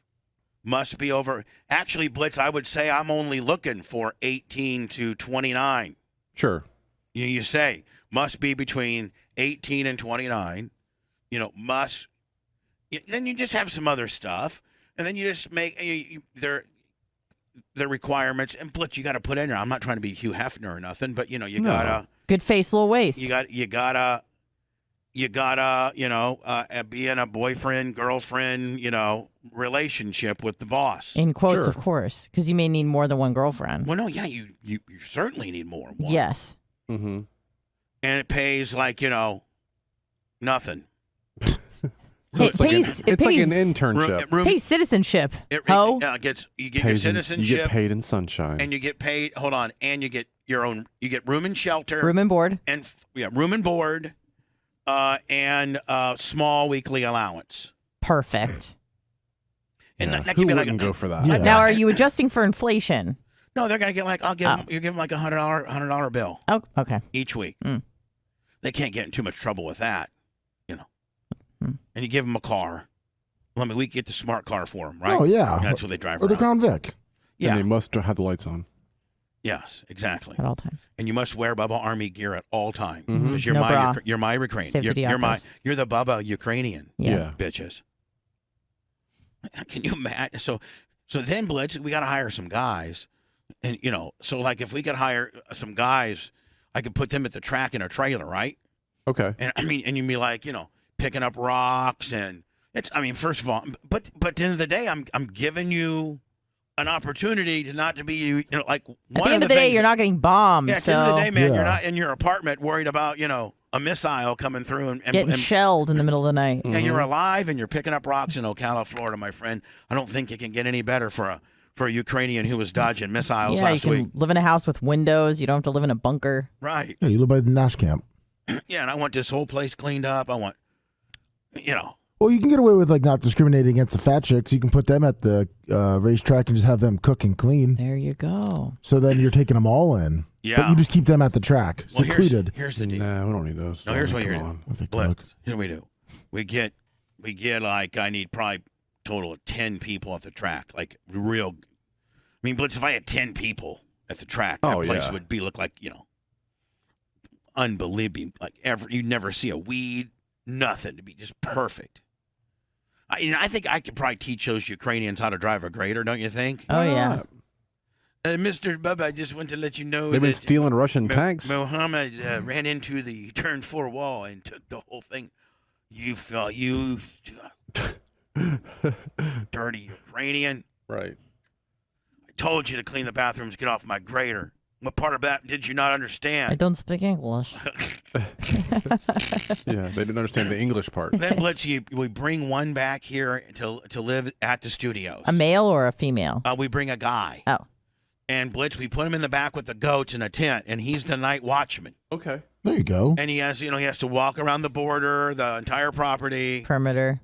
must be over. Actually, Blitz, I would say I'm only looking for 18 to 29. Sure. You say must be between 18 and 29. Must. Then you just have some other stuff, and then you just make their requirements. And Blitz, you got to put in there. I'm not trying to be Hugh Hefner or nothing, but you gotta good face, little waist. You gotta be in a boyfriend girlfriend relationship with the boss. In quotes, of course, because you may need more than one girlfriend. Well, no, yeah, you certainly need more than one. Yes. Mm-hmm. And it pays nothing. So it's like an internship. Pays citizenship. You get your citizenship. You get paid in sunshine. And you get paid. Hold on. And you get you get room and shelter. Room and board. And room and board. And small weekly allowance. Perfect. And that who could be wouldn't go for that? Yeah. Now, are you adjusting for inflation? No, they're gonna get you give them like $100 bill. Oh, okay. Each week. They can't get in too much trouble with that. And you give them a car. We get the smart car for them, right? Oh, yeah. And that's what they drive Or around. the Crown Vic. Yeah. And they must have the lights on. Yes, exactly. At all times. And you must wear Bubba Army gear at all times. Mm-hmm. Because you're my Ukrainian. You're the Bubba Ukrainian. Yeah. Bitches. Can you imagine? So then, Blitz, we got to hire some guys. And, so like if we could hire some guys, I could put them at the track in a trailer, right? Okay. And and you'd be like, picking up rocks and first of all, but at the end of the day, I'm giving you an opportunity to not to be like one at the end of the day, you're not getting bombed. Yeah, at the end of the day, man, you're not in your apartment worried about a missile coming through and getting shelled in the middle of the night. And you're alive and you're picking up rocks in Ocala, Florida, my friend. I don't think it can get any better for a Ukrainian who was dodging missiles last week. You can live in a house with windows. You don't have to live in a bunker. Right. Yeah, you live by the Nash camp. Yeah, and I want this whole place cleaned up. I want, Well, you can get away with not discriminating against the fat chicks. You can put them at the racetrack and just have them cook and clean. There you go. So then you're taking them all in. Yeah. But you just keep them at the track, secluded. Here's the deal. Nah, we don't need those. No, here's what you're on. doing. Here we do. We get like I need probably total of 10 people at the track. Like real. Blitz, if I had 10 people at the track, that place would look like, unbelievable. Like you'd never see a weed, nothing. To be just perfect. I think I could probably teach those Ukrainians how to drive a grader, don't you think? Oh, yeah. Mr. Bubba, I just want to let you know they've been stealing Russian tanks. Mohammed ran into the turned 4 wall and took the whole thing. You dirty Ukrainian. Right. I told you to clean the bathrooms, get off my grader. What part of that did you not understand? I don't speak English. Yeah, they didn't understand the English part. Then, Blitz, we bring one back here to live at the studios. A male or a female? We bring a guy. Oh. And Blitz, we put him in the back with the goats in a tent, and he's the night watchman. Okay. There you go. And he has to walk around the border, the entire property. Perimeter.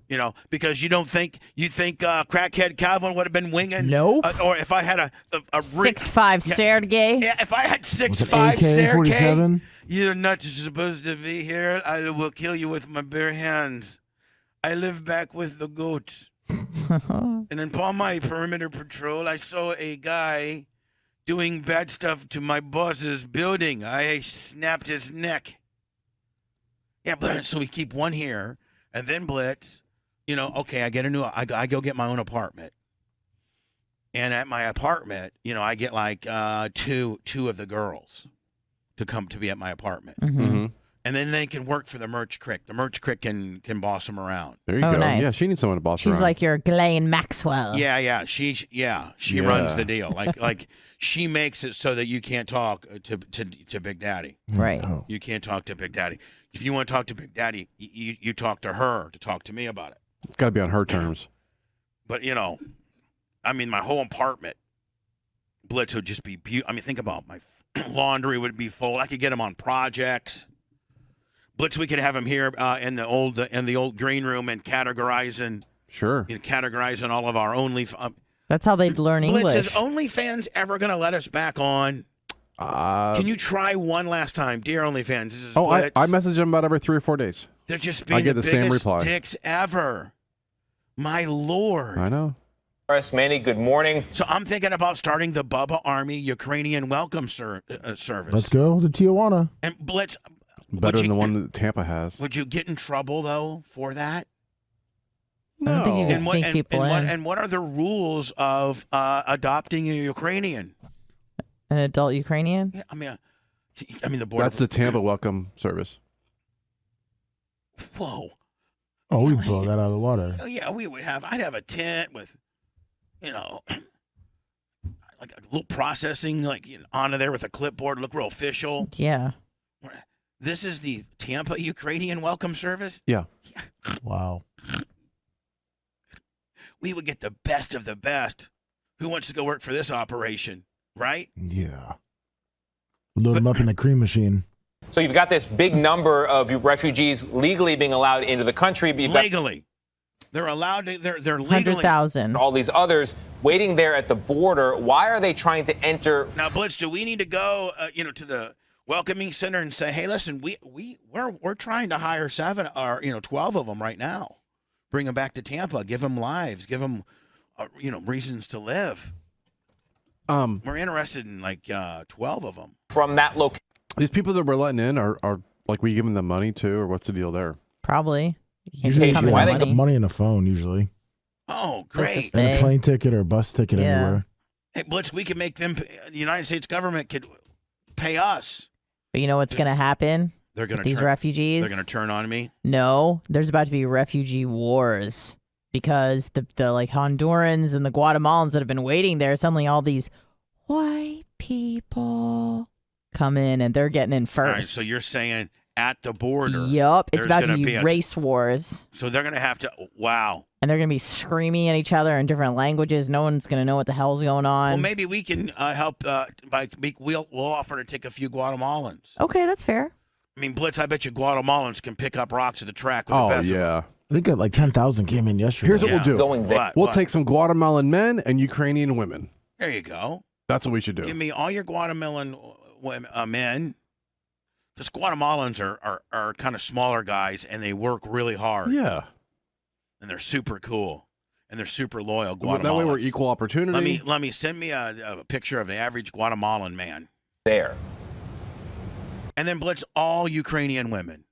Because you think crackhead Calvin would have been winging? Nope. Or if I had a 6'5" Sergey. Yeah, if I had 6'5" AK-47? You're not supposed to be here. I will kill you with my bare hands. I live back with the goats. And upon my perimeter patrol, I saw a guy doing bad stuff to my boss's building. I snapped his neck. Yeah, but so we keep one here, and then Blitz, okay, I get I go get my own apartment. And at my apartment, I get like two of the girls to come to be at my apartment. Mm-hmm. And then they can work for the Merch Crick. The Merch Crick can boss them around. There you go. Nice. Yeah, she needs someone to boss her She's around. like your Ghislaine Maxwell. Yeah. She runs the deal. Like she makes it so that you can't talk to Big Daddy. Right. You can't talk to Big Daddy. If you want to talk to Big Daddy, you talk to her to talk to me about it. It's got to be on her terms. But my whole apartment, Blitz would just be beautiful. I mean, think about my laundry would be full. I could get him on projects. Blitz, we could have him here in the old green room and categorizing. Sure. Categorizing all of our That's how they'd learn Blitz, English. is OnlyFans ever going to let us back on? Can you try one last time, dear OnlyFans? This is Blitz. I message them about every 3 or 4 days. They're just being I get the the same biggest reply. dicks ever. My Lord. I know. Manny, good morning. So I'm thinking about starting the Bubba Army Ukrainian welcome service. Let's go to Tijuana. And Blitz. Better than the one that Tampa has. Would you get in trouble, though, for that? I don't think you can And sneak people in. And what are the rules of adopting a Ukrainian? An adult Ukrainian? Yeah, I mean the board. That's the Tampa welcome service. Whoa. Oh, we blow that out of the water. Oh, yeah, I'd have a tent with, like a little processing, onto there with a clipboard, look real official. Yeah. This is the Tampa Ukrainian welcome service? Yeah. Wow. We would get the best of the best. Who wants to go work for this operation, right? Yeah. Load them up in the cream machine. So you've got this big number of refugees legally being allowed into the country. But you've legally. They're allowed to, they're legally. 100,000. All these others waiting there at the border. Why are they trying to enter? Now, Blitz, do we need to go, to the welcoming center and say, hey, listen, we're trying to hire 7 or 12 of them right now, bring them back to Tampa, give them lives, give them reasons to live. We're interested in 12 of them from that location. These people that we're letting in are like we giving them money too, or what's the deal there? Probably. Usually money in a phone usually. Oh, great! And a plane ticket or a bus ticket anywhere. Hey, Blitz, we could make them. The United States government could pay us. But you know what's going to happen? They're going to these refugees. They're going to turn on me. No, there's about to be refugee wars because the Hondurans and the Guatemalans that have been waiting there, suddenly all these white people come in and they're getting in first. All right, so you're saying at the border. Yup, it's about to be race wars. So they're going to have to. Wow. And they're going to be screaming at each other in different languages. No one's going to know what the hell's going on. Well, maybe we can help. We'll offer to take a few Guatemalans. Okay, that's fair. I mean, Blitz, I bet you Guatemalans can pick up rocks at the track with the best of them. I think 10,000 came in yesterday. Here's what we'll do. We'll take some Guatemalan men and Ukrainian women. There you go. That's what we should do. Give me all your Guatemalan women, men. Because Guatemalans are kind of smaller guys, and they work really hard. Yeah. And they're super cool. And they're super loyal, Guatemalans. That way we're equal opportunity. Let me send me a picture of the average Guatemalan man. There. And then Blitz all Ukrainian women.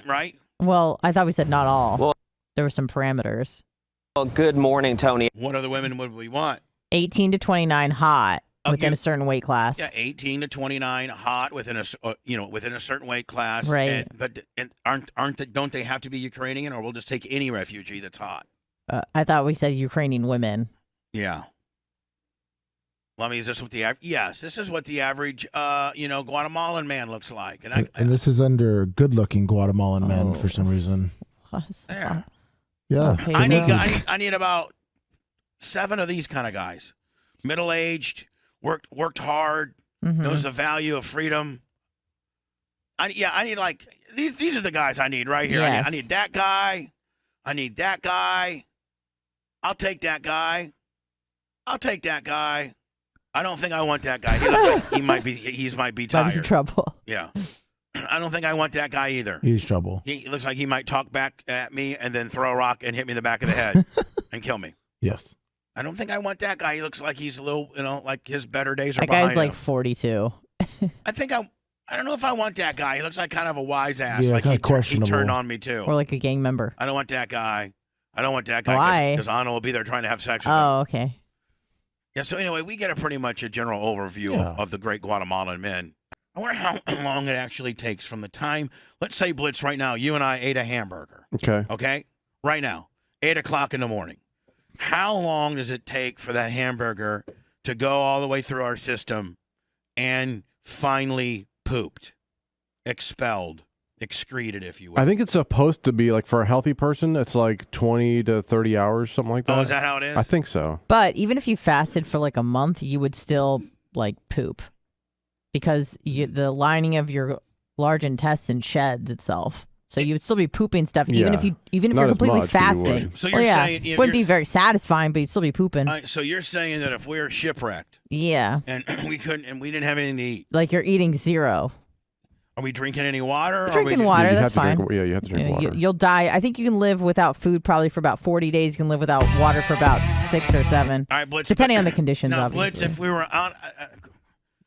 Right? Well, I thought we said not all. Well, there were some parameters. Well, good morning, Tony. What other women would we want? 18 to 29 hot within a certain weight class. Yeah, 18 to 29 hot within a certain weight class. Right. Don't they have to be Ukrainian, or we'll just take any refugee that's hot? I thought we said Ukrainian women. Yeah. Let me. Is this what the average? Yes, this is what the average, Guatemalan man looks like. And this is under good-looking Guatemalan men for some reason. There. Yeah. I need about 7 of these kind of guys, middle-aged, worked hard, knows the value of freedom. I need these are the guys I need right here. Yes. I need that guy. I need that guy. I'll take that guy. I'll take that guy. I don't think I want that guy. He looks like he might be tired. Might be trouble. Yeah. I don't think I want that guy either. He's trouble. He looks like he might talk back at me and then throw a rock and hit me in the back of the head and kill me. Yes. I don't think I want that guy. He looks like he's a little, like his better days are that behind guy's like him. 42. I don't know if I want that guy. He looks like kind of a wise ass. Yeah, like kind he of questionable. turned on me too. Or like a gang member. I don't want that guy. I don't want that guy. Why? Because Anna will be there trying to have sex with him. Oh, okay. Yeah, so anyway, we get pretty much a general overview of the great Guatemalan men. I wonder how long it actually takes from the time, let's say, Blitz, right now, you and I ate a hamburger. Okay? Right now, 8 o'clock in the morning. How long does it take for that hamburger to go all the way through our system and finally pooped, expelled, excreted, if you will? I think it's supposed to be like for a healthy person, it's like 20 to 30 hours, something like that. Oh, is that how it is? I think so. But even if you fasted for like a month, you would still like poop because the lining of your large intestine sheds itself. So you would still be pooping stuff even if you're completely fasting. So you're saying wouldn't be very satisfying, but you'd still be pooping. So you're saying that if we were shipwrecked, and we didn't have anything to eat, like you're eating zero. Are we drinking any water? Drinking water, that's fine. You have to drink water. You'll die. I think you can live without food probably for about 40 days. You can live without water for about 6 or 7. All right, Blitz, depending on the conditions, obviously. Blitz, if we were out...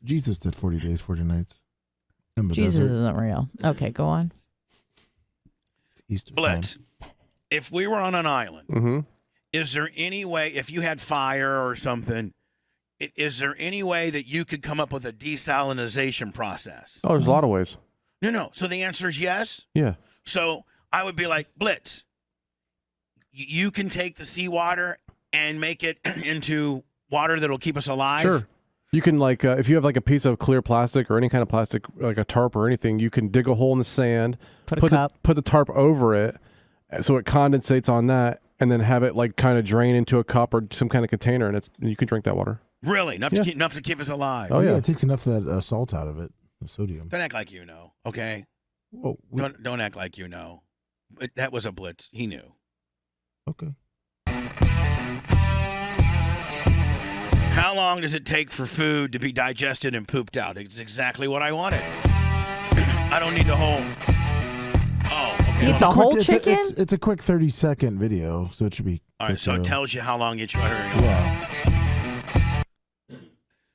Jesus did 40 days, 40 nights. In the Jesus desert. isn't real. Okay, go on. It's Easter Blitz, time. if we were on an island, is there any way, if you had fire or something, is there any way that you could come up with a desalinization process? Oh, there's a lot of ways. No. So the answer is yes? Yeah. So I would be like, Blitz, you can take the seawater and make it into water that'll keep us alive? Sure. You can, like, if you have, like, a piece of clear plastic or any kind of plastic, like a tarp or anything, you can dig a hole in the sand, put the tarp over it so it condensates on that, and then have it, like, kind of drain into a cup or some kind of container, and you can drink that water. Really? Enough to keep us alive? Oh, yeah. It takes enough of that salt out of it, the sodium. Don't act like you know, okay? Whoa, don't act like you know. That was a Blitz. He knew. Okay. How long does it take for food to be digested and pooped out? It's exactly what I wanted. I don't need the whole... Oh, okay. It's a whole chicken? It's a quick 30-second video, so it should be... All right, so it tells you how long each... Yeah.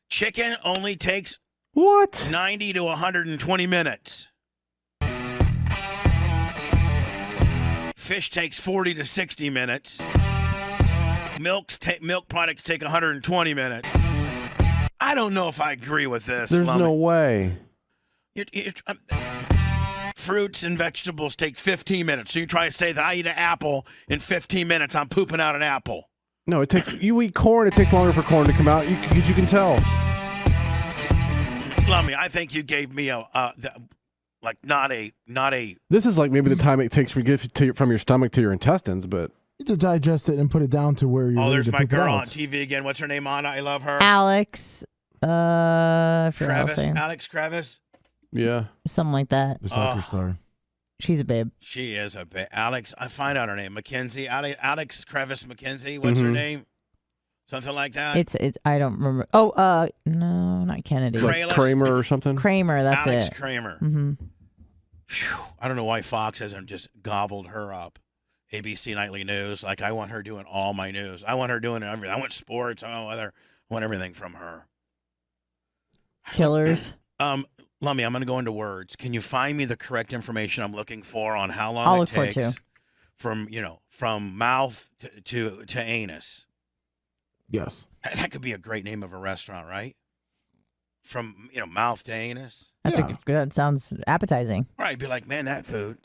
Chicken only takes... What? 90 to 120 minutes. Fish takes 40 to 60 minutes. Milk products take 120 minutes. I don't know if I agree with this. There's no way. Fruits and vegetables take 15 minutes. So you try to say that I eat an apple in 15 minutes. I'm pooping out an apple. No, it takes. You eat corn. It takes longer for corn to come out. You can tell. Lummy, I think you gave me not a. This is like maybe the time it takes for from your stomach to your intestines, but. To digest it and put it down to where you're ready there's to my poop it girl out. on TV again. What's her name, Anna? I love her. Alex. I forgot Travis. her name. Alex Kravis. Yeah. Something like that. The soccer star. She's a babe. She is a babe. Alex, I find out her name. Mackenzie. Alex Kravis McKenzie. What's her name? Something like that. It's. I don't remember. Oh, no, not Kennedy. Like Kramer or something. Kramer. That's Alex it. Kramer. Mm-hmm. Whew. I don't know why Fox hasn't just gobbled her up. ABC Nightly News. Like, I want her doing all my news. I want her doing everything. I want sports. I want everything from her. Killers. Lummy, I'm going to go into words. Can you find me the correct information I'm looking for on how long I'll it look for it takes too. from mouth to anus? Yes. That could be a great name of a restaurant, right? From mouth to anus. That's good. That sounds appetizing. Right, be like, man, that food.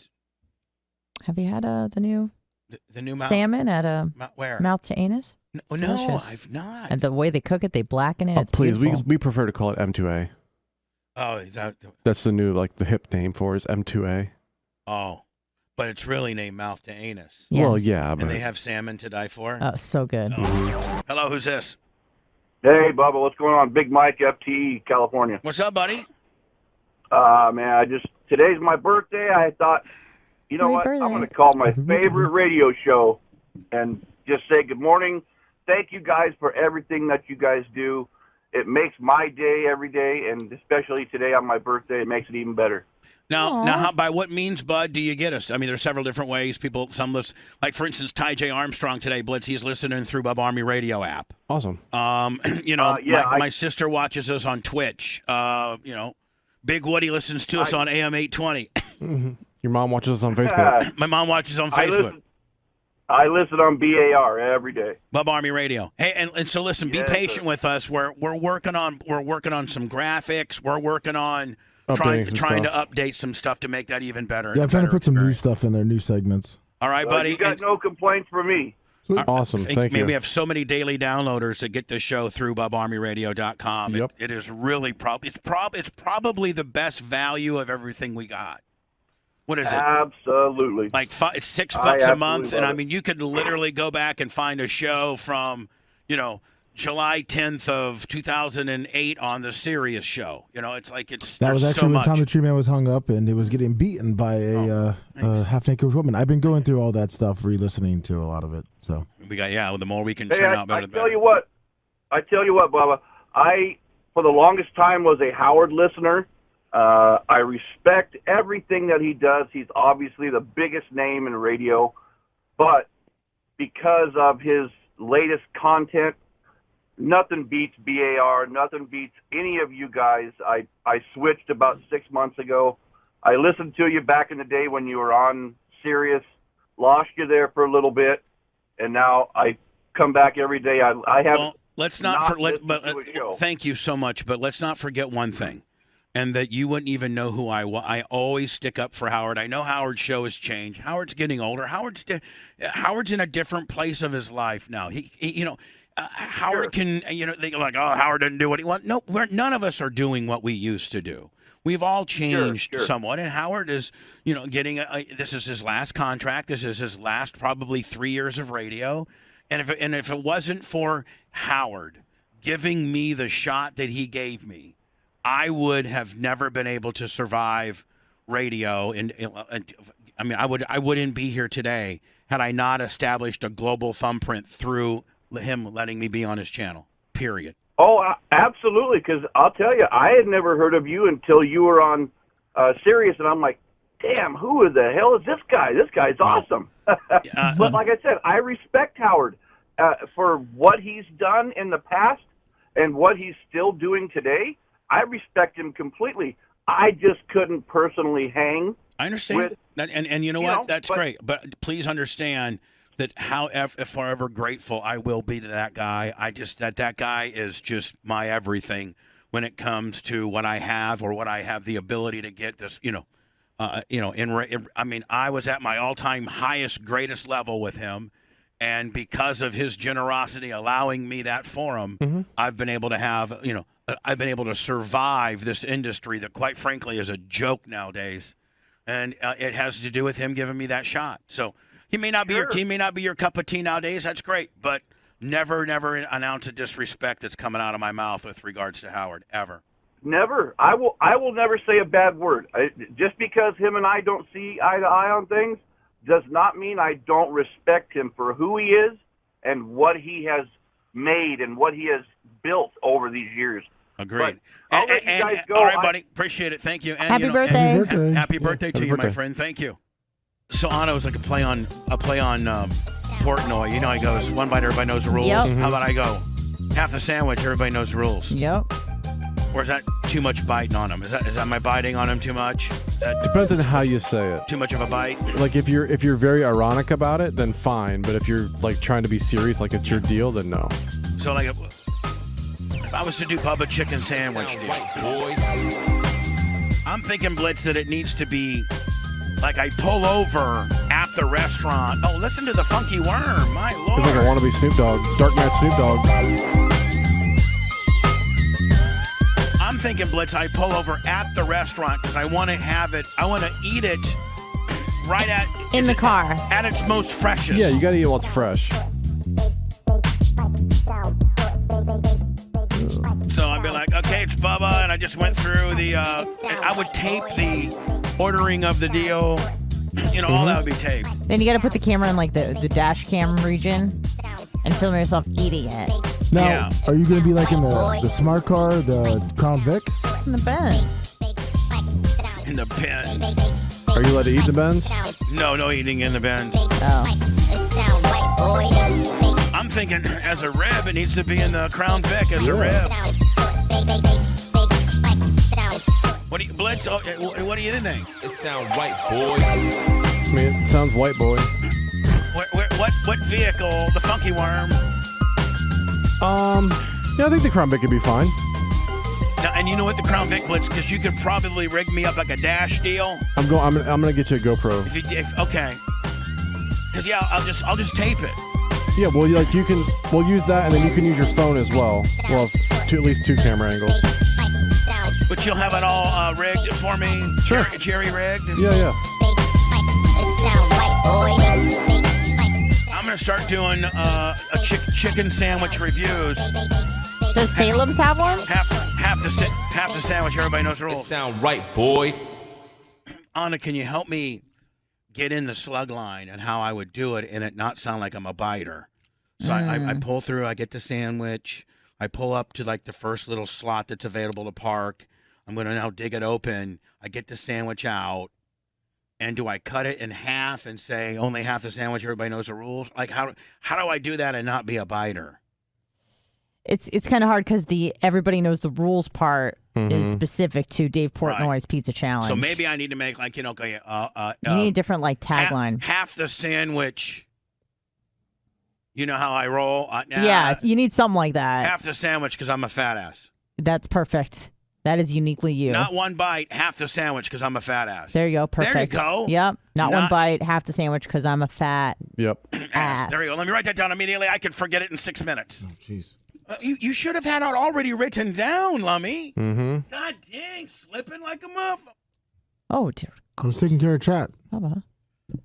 Have you had the new mouth, salmon at where? Mouth to anus? No, I've not. And the way they cook it, they blacken it. Oh, it's please, beautiful. we prefer to call it M2A. Oh, is that? That's the new, like, the hip name for it is M2A. Oh, but it's really named mouth to anus. Yes. Well, yeah, but And they have salmon to die for. Oh, so good. Oh. Hello, who's this? Hey, Bubba, what's going on? Big Mike, FTE, California. What's up, buddy? Man, today's my birthday. I thought, you know what? I'm going to call my favorite radio show and just say good morning. Thank you guys for everything that you guys do. It makes my day every day, and especially today on my birthday, it makes it even better. Now, by what means, Bud, do you get us? I mean, there's several different ways. Some listen, like for instance, Ty J. Armstrong today, Blitz. He's listening through Bubba Army Radio app. Awesome. My sister watches us on Twitch. Big Woody listens to us on AM 820. Your mom watches us on Facebook. My mom watches on Facebook. I listen on BAR every day. Bubba Army Radio. Hey, and so listen, be patient with us. We're working on some graphics. We're working on trying to update some stuff to make that even better. Yeah, I'm trying to put some new stuff in there, new segments. All right, buddy. You got no complaints from me. Awesome. Thank you. We have so many daily downloaders that get this show through BubbaArmyRadio.com. Yep. It is really it's probably the best value of everything we got. What is it? Absolutely. Like it's $6 a month, and I mean you could literally go back and find a show from, July 10th of 2008 on the Sirius show. It's like that was actually so when much. Tom the Tree Man was hung up and it was getting beaten by a half-naked woman. I've been going through all that stuff, re-listening to a lot of it. So we got the more we can churn out, better. I tell you what, Bubba. I for the longest time was a Howard listener. I respect everything that he does. He's obviously the biggest name in radio, but because of his latest content, nothing beats BAR. Nothing beats any of you guys. I switched about 6 months ago. I listened to you back in the day when you were on Sirius, lost you there for a little bit, and now I come back every day. I have. Well, let's not. Thank you so much, but let's not forget one thing. And that you wouldn't even know who I was. I always stick up for Howard. I know Howard's show has changed. Howard's getting older. Howard's in a different place of his life now. Howard can, they like, oh, Howard didn't do what he wanted. No, none of us are doing what we used to do. We've all changed somewhat, and Howard is, getting this is his last contract. This is his last probably 3 years of radio, and if it wasn't for Howard giving me the shot that he gave me, I would have never been able to survive radio. And I mean, I wouldn't be here today had I not established a global thumbprint through him letting me be on his channel. Period. Oh, absolutely. Because I'll tell you, I had never heard of you until you were on Sirius, and I'm like, damn, who the hell is this guy? This guy's awesome. But like I said, I respect Howard for what he's done in the past and what he's still doing today. I respect him completely. I just couldn't personally hang. I understand. And you know what? That's great. But please understand that forever grateful I will be to that guy. That guy is just my everything when it comes to what I have or what I have the ability to get this, I mean, I was at my all-time highest, greatest level with him. And because of his generosity allowing me that forum, I've been able to have, I've been able to survive this industry that, quite frankly, is a joke nowadays, and it has to do with him giving me that shot. So he may not be your cup of tea nowadays. That's great, but never an ounce of disrespect that's coming out of my mouth with regards to Howard ever. Never. I will never say a bad word. Just because him and I don't see eye to eye on things does not mean I don't respect him for who he is and what he has made and what he has built over these years. Agreed. I'll let you guys go. All right, buddy. Appreciate it. Thank you. And, Happy birthday. Happy birthday to you, my friend. Thank you. So Anna was like a play on Portnoy. He goes, one bite, everybody knows the rules. Yep. How about I go? Half the sandwich, everybody knows the rules. Yep. Or is that too much biting on him? Is that my biting on him too much? Depends on how you say it. Too much of a bite? Like if you're very ironic about it, then fine. But if you're like trying to be serious, like it's your deal, then no. So like if I was to do Bubba chicken sandwich, I'm thinking, Blitz, that it needs to be like I pull over at the restaurant. Oh, listen to the funky worm. My Lord. It's like I want to be Snoop Dogg. Dark Knight Snoop Dogg. I'm thinking, Blitz, I pull over at the restaurant because I want to have it. I want to eat it right in the car at its most freshest. Yeah, you got to eat while it's fresh. So I'd be like, okay, it's Bubba, and I just went through the. I would tape the ordering of the deal. All that would be taped. Then you got to put the camera in like the dash cam region and film yourself eating it. Now, Are you going to be like in the smart car, the Crown Vic? In the Benz. In the Benz. Are you allowed to eat the Benz? No eating in the Benz. Oh. I'm thinking as a rib, it needs to be in the Crown Vic as a rib. What do you, Blitz? What do you think? It sounds white, boy. I mean, it sounds white, boy. what vehicle? The Funky Worm. Yeah, I think the Crown Vic could be fine. Now, and you know what the Crown Vic was? Because you could probably rig me up like a dash deal. I'm gonna get you a GoPro. Okay. Because yeah, I'll just tape it. Yeah, well, we'll use that, and then you can use your phone as well. We'll have at least 2 camera angles. But you'll have it all rigged for me. Sure. Jerry rigged. Yeah. I'm gonna start doing chicken sandwich reviews. Does Salem's have one? Half the sandwich. Everybody knows the rules. Sound right, boy. Anna, can you help me get in the slug line and how I would do it and it not sound like I'm a biter? So I pull through. I get the sandwich. I pull up to like the first little slot that's available to park. I'm gonna now dig it open. I get the sandwich out. And do I cut it in half and say only half the sandwich? Everybody knows the rules. Like how do I do that and not be a biter? It's kind of hard because the everybody knows the rules part is specific to Dave Portnoy's Pizza Challenge. So maybe I need to make like you need a different like tagline. Half the sandwich. You know how I roll. Yeah, you need something like that. Half the sandwich because I'm a fat ass. That's perfect. That is uniquely you. Not one bite, half the sandwich because I'm a fat ass. There you go. Perfect. There you go. Yep. Not one bite, half the sandwich because I'm a fat ass. There you go. Let me write that down immediately. I can forget it in 6 minutes. Oh, jeez. You should have had it already written down, Lummy. Mm-hmm. God dang, slipping like a muff. Oh, dear. I was taking care of chat. Bubba.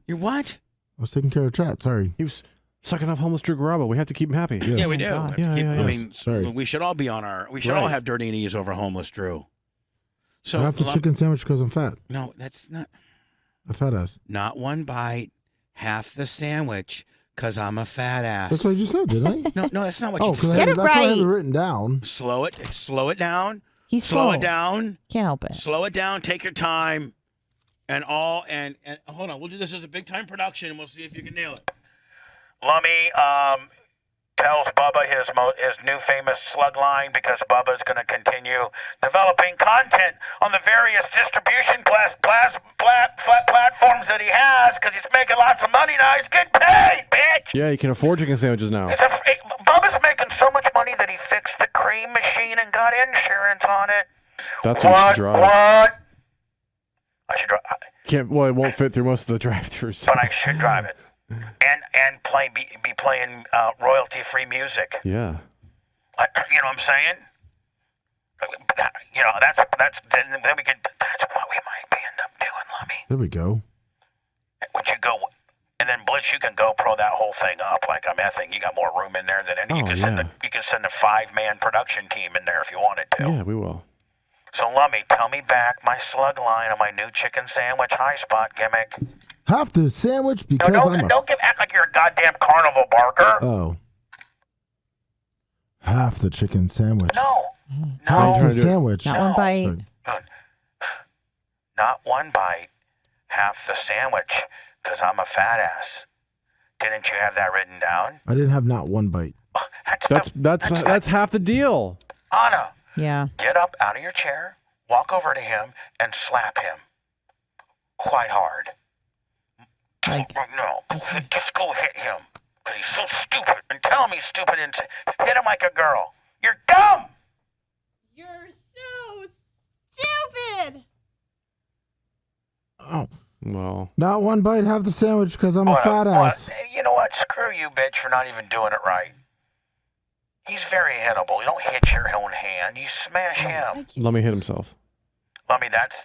You what? I was taking care of chat. Sorry. He was sucking up homeless Drew Garabo. We have to keep him happy. Yes. Yeah, we do. Yeah. I mean, sorry. We should all be on our. We should all have dirty knees over homeless Drew. So I have the chicken sandwich because I'm fat. No, that's not. A fat ass. Not one bite, half the sandwich, because I'm a fat ass. That's what I just said, didn't I? No, that's not what you just said. Get it That's what I have right. it written down. Slow it down. He's slow slow. it down. Can't help it. Slow it down. Take your time. And hold on. We'll do this as a big time production, and we'll see if you can nail it. Lummy tells Bubba his new famous slug line because Bubba's going to continue developing content on the various distribution platforms that he has because he's making lots of money now. He's getting paid, bitch. Yeah, you can afford chicken sandwiches now. Bubba's making so much money that he fixed the cream machine and got insurance on it. That's what you should drive. What? I should drive. Well, it won't fit through most of the drive-thrus. But I should drive it. And be playing royalty-free music. Yeah. You know what I'm saying? You know, that's then we could. That's what we might end up doing, Lummy. There we go. Would you go? And then Blitz, you can GoPro that whole thing up like I'm effing. You got more room in there than any. You can send a 5-man production team in there if you wanted to. Yeah, we will. So Lummy, tell me back my slug line on my new chicken sandwich high spot gimmick. Half the sandwich because don't act like you're a goddamn carnival barker. Oh. Half the chicken sandwich. No. Half the sandwich. Not one bite. Not one bite. Half the sandwich, because I'm a fat ass. Didn't you have that written down? I didn't have not one bite. That's half the deal. Anna. Yeah. Get up out of your chair, walk over to him, and slap him. Quite hard. Just go hit him. Because he's so stupid. And tell him he's stupid and hit him like a girl. You're dumb! You're so stupid! Oh. Well. Not one bite, half the sandwich because I'm a fat ass. You know what? Screw you, bitch, for not even doing it right. He's very hittable. You don't hit your own hand. You smash him. Let me hit himself. I mean, that's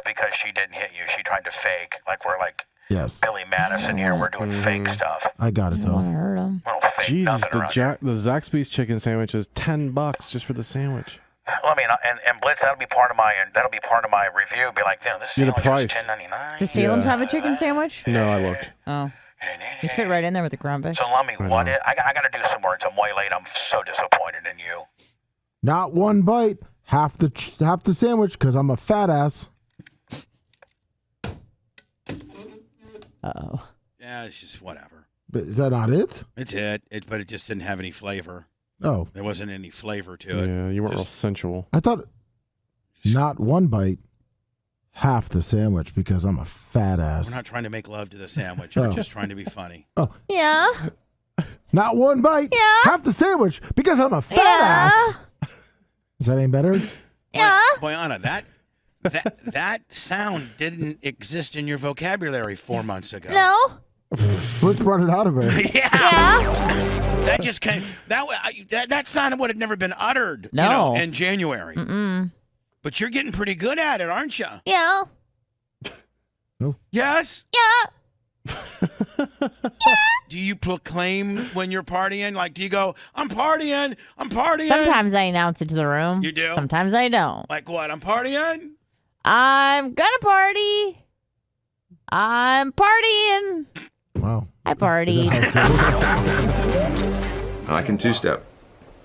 because she didn't hit you. She tried to fake. Like we're like Billy Madison here. We're doing fake stuff. I got it, though. Hurt him. Jesus, the Zaxby's chicken sandwich is $10 just for the sandwich. Well, I mean, and Blitz, that'll be part of my review. Be like, this the price. is $10.99. Does Salem's have a chicken sandwich? No, I looked. Oh. You fit right in there with the grumpy. So let me, I got to do some words. I'm way late. I'm so disappointed in you. Not one bite, half the sandwich because I'm a fat ass. Uh-oh. Yeah, it's just whatever. But is that not it? It's it. But it just didn't have any flavor. Oh. There wasn't any flavor to it. Yeah, you weren't real sensual. I thought not one bite, half the sandwich because I'm a fat ass. We're not trying to make love to the sandwich. We're just trying to be funny. Oh. Yeah. Not one bite. Yeah. Half the sandwich because I'm a fat ass. Is that any better? Yeah. Boyana, that sound didn't exist in your vocabulary 4 months ago. No. Let's run it out of her. Yeah. That just came. That sound would have never been uttered. No. In January. Mm-mm. But you're getting pretty good at it, aren't you? Yeah. No. Yes. Yeah. Do you proclaim when you're partying? Like, do you go, I'm partying, I'm partying? Sometimes I announce it to the room. You do? Sometimes I don't. Like what? I'm partying? I'm gonna party. I'm partying. Wow. I partied. I can two-step.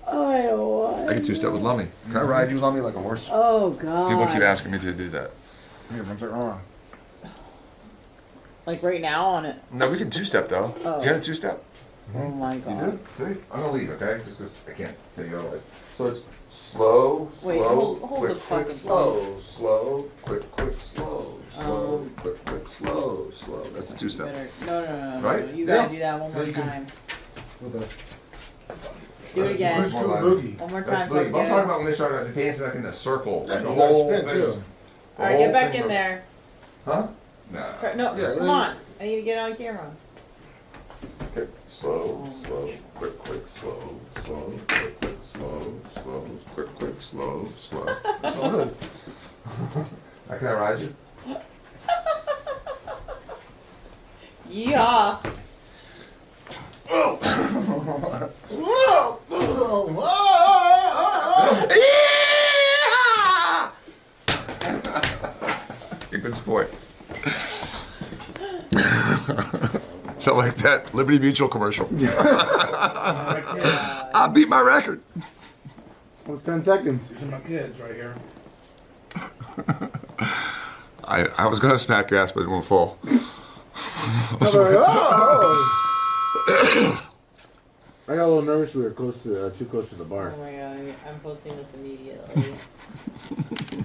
Oh, I don't want. I can two-step with Lummy. Can I ride you, Lummy, like a horse? Oh, God. People keep asking me to do that. Here, runs it wrong. Like right now on it. No, we can two-step, though. Oh. Do you have a two-step? Oh, my God. You do? See? I'm going to leave, okay? Just because I can't tell you otherwise. So it's slow, Wait, slow, hold quick, the quick, fucking slow, slow, quick, slow, slow, quick, slow, slow. That's a two-step. No. Right? You gotta do that one more time. Do it again. That's boogie. One more That's time. boogie. I'm Get talking it. about when they started dancing like in a circle. Like the you gotta whole spin, thing. too. All right, get back in there. Huh? No. No, Yeah, come on. I need to get on camera. Okay. Slow, quick, slow, quick, slow, quick, slow. That's all good. Can I ride you? Yeah. You're a good sport. Felt like that Liberty Mutual commercial. I beat my record. What's 10 seconds? These are my kids right here. I was gonna smack your ass, but it won't fall. I got a little nervous. We were too close to the bar. Oh my God, I'm posting this immediately.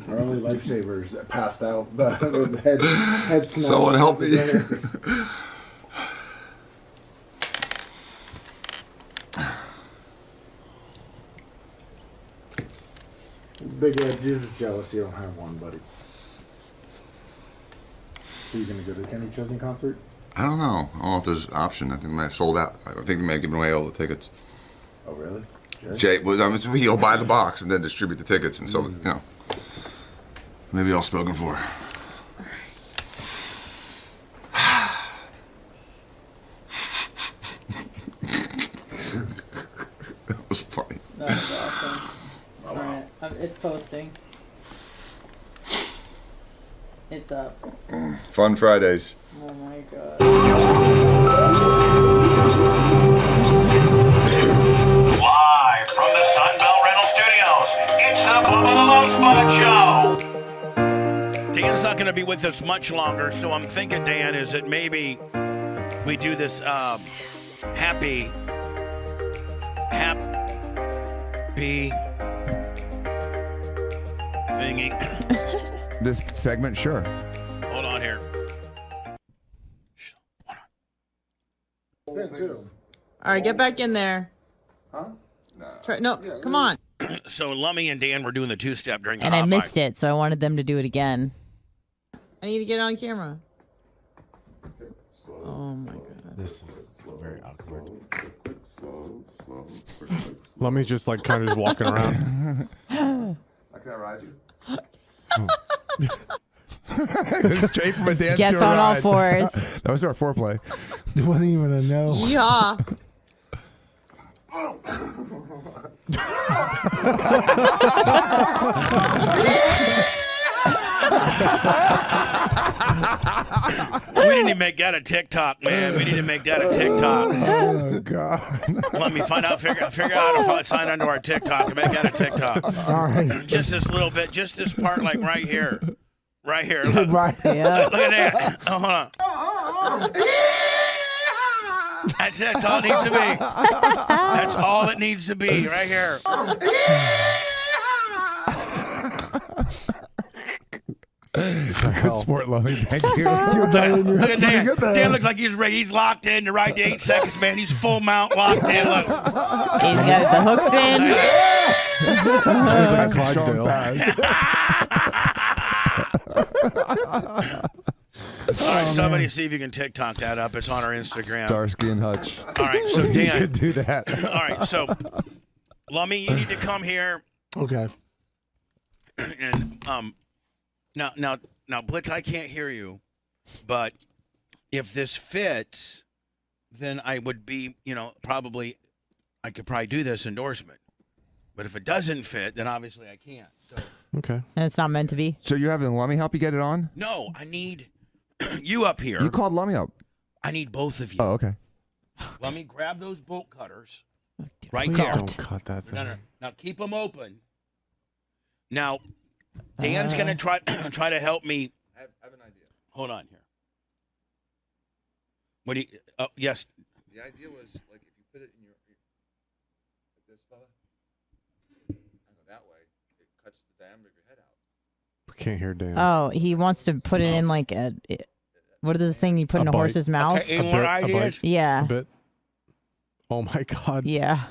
Our only lifesavers that passed out. With head smashed. Someone help me. Big Jesus jealous you don't have one, buddy. So you gonna go to the Kenny Chesney concert? I don't know. I don't know if there's an option. I think they might have sold out. I think they may have given away all the tickets. Oh, really? Jay was, he'll buy the box and then distribute the tickets, and so maybe all spoken for. That was funny. That was awesome. All right, it's posting. It's up. Fun Fridays. Oh my God. Live from the Sunbelt Rental Studios, it's the Bubba the Love Sponge Show. Dan's not going to be with us much longer, so I'm thinking, Dan, is that maybe we do this happy thingy. This segment, sure. Hold on here. Spin too. All right, get back in there. Huh? No, come on. So Lummy and Dan were doing the two-step during the And I hot missed mic. it, so I wanted them to do it again. I need to get on camera. Oh my God. This is very awkward. Lummy's just like kind of just walking around. Can I ride you? Straight from a dance Gets to a on all ride. fours. That was our foreplay. It wasn't even a no. Yeah. We need to make that a TikTok, man. We need to make that a TikTok. Oh God! Let me figure out how to sign onto our TikTok and make that a TikTok. All right. Just this little bit, just this part, like right here, Look, Right. Yeah. look at that. Oh, hold on. That's it. That's all it needs to be. That's all it needs to be, right here. Good sport, Lummy. Thank you. Look at Dan. Dan looks like he's ready. He's locked in to ride the 8 seconds, man. He's full mount locked in. Look. He's got the hooks in. He's like a Clydesdale. All right, somebody see if you can TikTok that up. It's on our Instagram. Starsky and Hutch. All right, so Dan. You do that. All right, so Lummy, you need to come here. Okay. And now, Blitz, I can't hear you, but if this fits, then I would be, probably, I could probably do this endorsement. But if it doesn't fit, then obviously I can't. So. Okay. And it's not meant to be. So you're having Lummy help you get it on? No, I need you up here. You called Lummy up. I need both of you. Oh, okay. Lummy, grab those bolt cutters. Right there. Don't cut that thing. No. Now keep them open. Now, Dan's gonna try to help me. I have an idea. Hold on here. What do you? Oh, yes. The idea was like if you put it in your like this fella, that way it cuts the diameter of your head out. We can't hear Dan. Oh, he wants to put it in like a. What is this thing you put in a horse's mouth? Okay, any more ideas? Yeah. A bit. Oh my God. Yeah.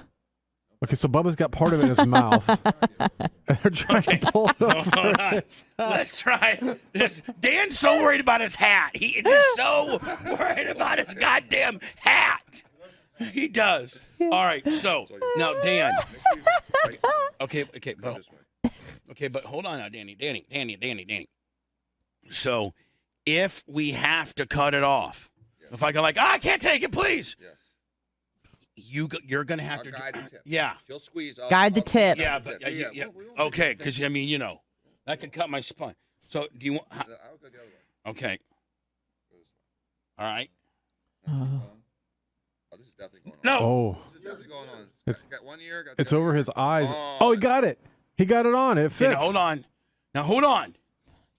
Okay, so Bubba's got part of it in his mouth. And they're trying to pull it over. Hold on. Let's try this. Dan's so worried about his hat. He is just so worried about his goddamn hat. He does. All right, so now Dan. Okay, but hold on now, Danny. So if we have to cut it off, if I go like, I can't take it, please. Yes. You're gonna have to guide the tip. Yeah. He'll squeeze. Guide the tip. Yeah, but yeah. Okay, because I mean, that could cut my spine. So do you want? I'll go the other way. Okay. All right. Oh. Oh, this is definitely going on. No. Oh. This is definitely going on. Got one ear. Got It's the over other his ear. eyes. Oh, he got it. He got it on. It fits. Okay, now hold on.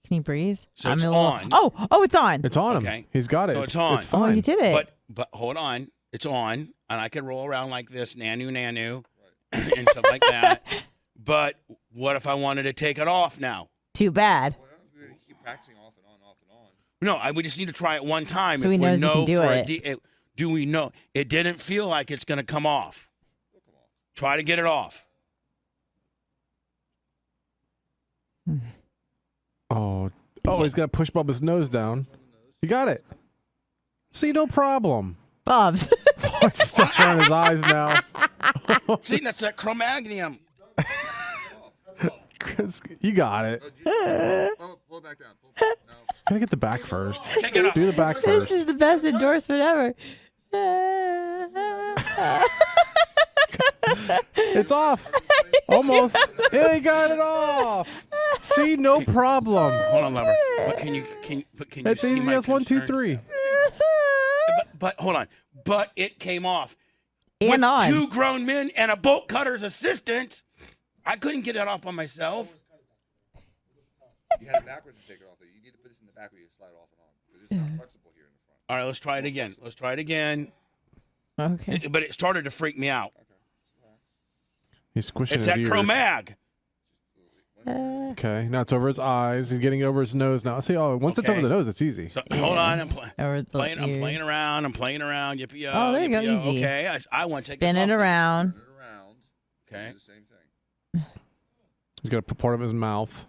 Can you breathe? So it's on. Oh, it's on. It's on him. Okay. He's got it. So it's on. It's fine. Oh, you did it. But hold on. It's on, and I can roll around like this, nanu, and stuff like that. But what if I wanted to take it off now? Too bad. Well, keep practicing off and on. No, we just need to try it one time. So he knows he can do it. Do we know? It didn't feel like it's going to come off. Try to get it off. Oh, he's got to push Bubba's nose down. You got it. See, no problem. Bubs. It's stuck around his eyes now. See, that's that Cro-Magnon. You got it. Pull it back down. Gotta get the back first. Take it off. Do the back This first. is the best endorsement ever. It's off. Almost. Yeah, he got it off. See, no problem. Hold on, Lover. But can you It's see easy my as 1, 2, concern? 3. But hold on. But it came off. And With on. 2 grown men and a bolt cutter's assistant, I couldn't get it off by myself. You had it backwards to take it off. You need to put this in the back where you slide off and on because it's not flexible here in the front. All right, let's try it again. Okay. But it started to freak me out. He's squishing It's his that ears. Cro-Mag. Okay, now it's over his eyes. He's getting it over his nose now. See, once it's over the nose, it's easy. So, hold on, I'm playing ears. around. Yippee-yo. Oh, there you go, yippee-yo. easy. Okay, I want to take Spin this it off. around. Okay. Do the same thing. He's got to put part of his mouth,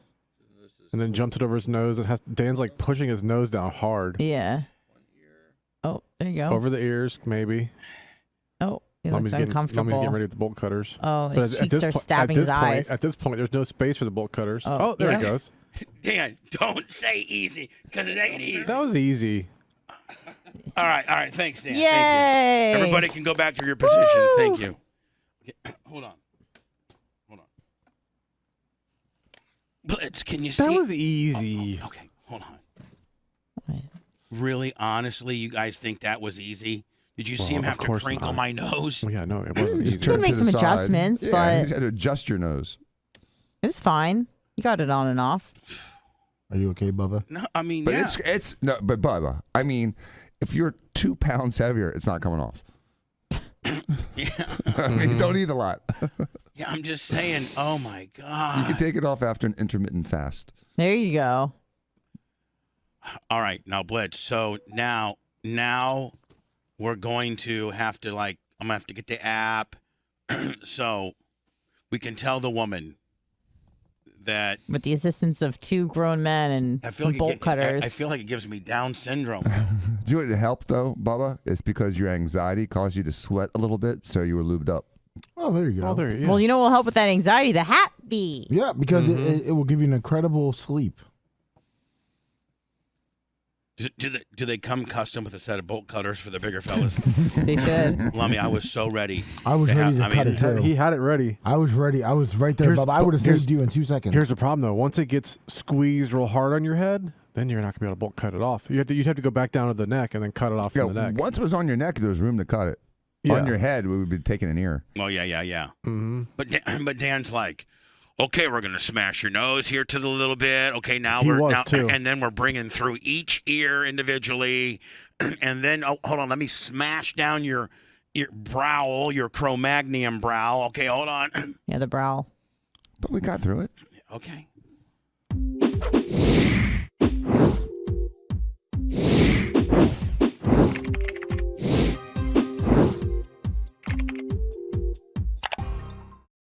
and then jumps it over his nose. And Dan's like pushing his nose down hard. Yeah. Oh, there you go. Over the ears, maybe. Oh, he looks Lummy's uncomfortable. getting ready with the bolt cutters. Oh, his But cheeks are stabbing his eyes. At this point, there's no space for the bolt cutters. Oh, there yeah. he goes. Dan, don't say easy, because it ain't easy. That was easy. All right. Thanks, Dan. Yay! Thank you. Everybody can go back to your positions. Woo! Thank you. Okay, hold on. Blitz, can you see? That was easy. Okay, hold on. Really, honestly, you guys think that was easy? Did you see him have to crinkle my nose? Well, yeah, no, it wasn't easy. You can make some adjustments, Yeah, but you just had to adjust your nose. it was fine. You got it on and off. Are you okay, Bubba? No, I mean, But yeah. it's no, but Bubba, I mean, if you're 2 pounds heavier, it's not coming off. Yeah. I mean, you don't eat a lot. Yeah, I'm just saying. Oh my God. You can take it off after an intermittent fast. There you go. All right, now Blitz. So now we're going to have to I'm gonna have to get the app, so we can tell the woman that with the assistance of 2 grown men and some bolt cutters. I feel like it gives me Down syndrome. Do you know what helped though, Bubba? It's because your anxiety caused you to sweat a little bit, so you were lubed up. Oh, there you go. Well, you know what will help with that anxiety? The hat bee. Yeah, because it will give you an incredible sleep. Do they come custom with a set of bolt cutters for the bigger fellas? They should. Lummy, I was so ready. I was ready to cut it too. He had it ready. I was ready. I was right there, Bubba. I would have saved you in 2 seconds. Here's the problem, though. Once it gets squeezed real hard on your head, then you're not gonna be able to bolt cut it off. You'd have to go back down to the neck and then cut it off from the neck. Once it was on your neck, there was room to cut it. Yeah. On your head, we would be taking an ear. Oh yeah. Mm-hmm. But Dan's like, okay, we're gonna smash your nose here to the little bit. Okay, now too. And then we're bringing through each ear individually, and then hold on, let me smash down your brow, your Cro-Magnon brow. Okay, hold on. Yeah, the brow. But we got through it. Okay.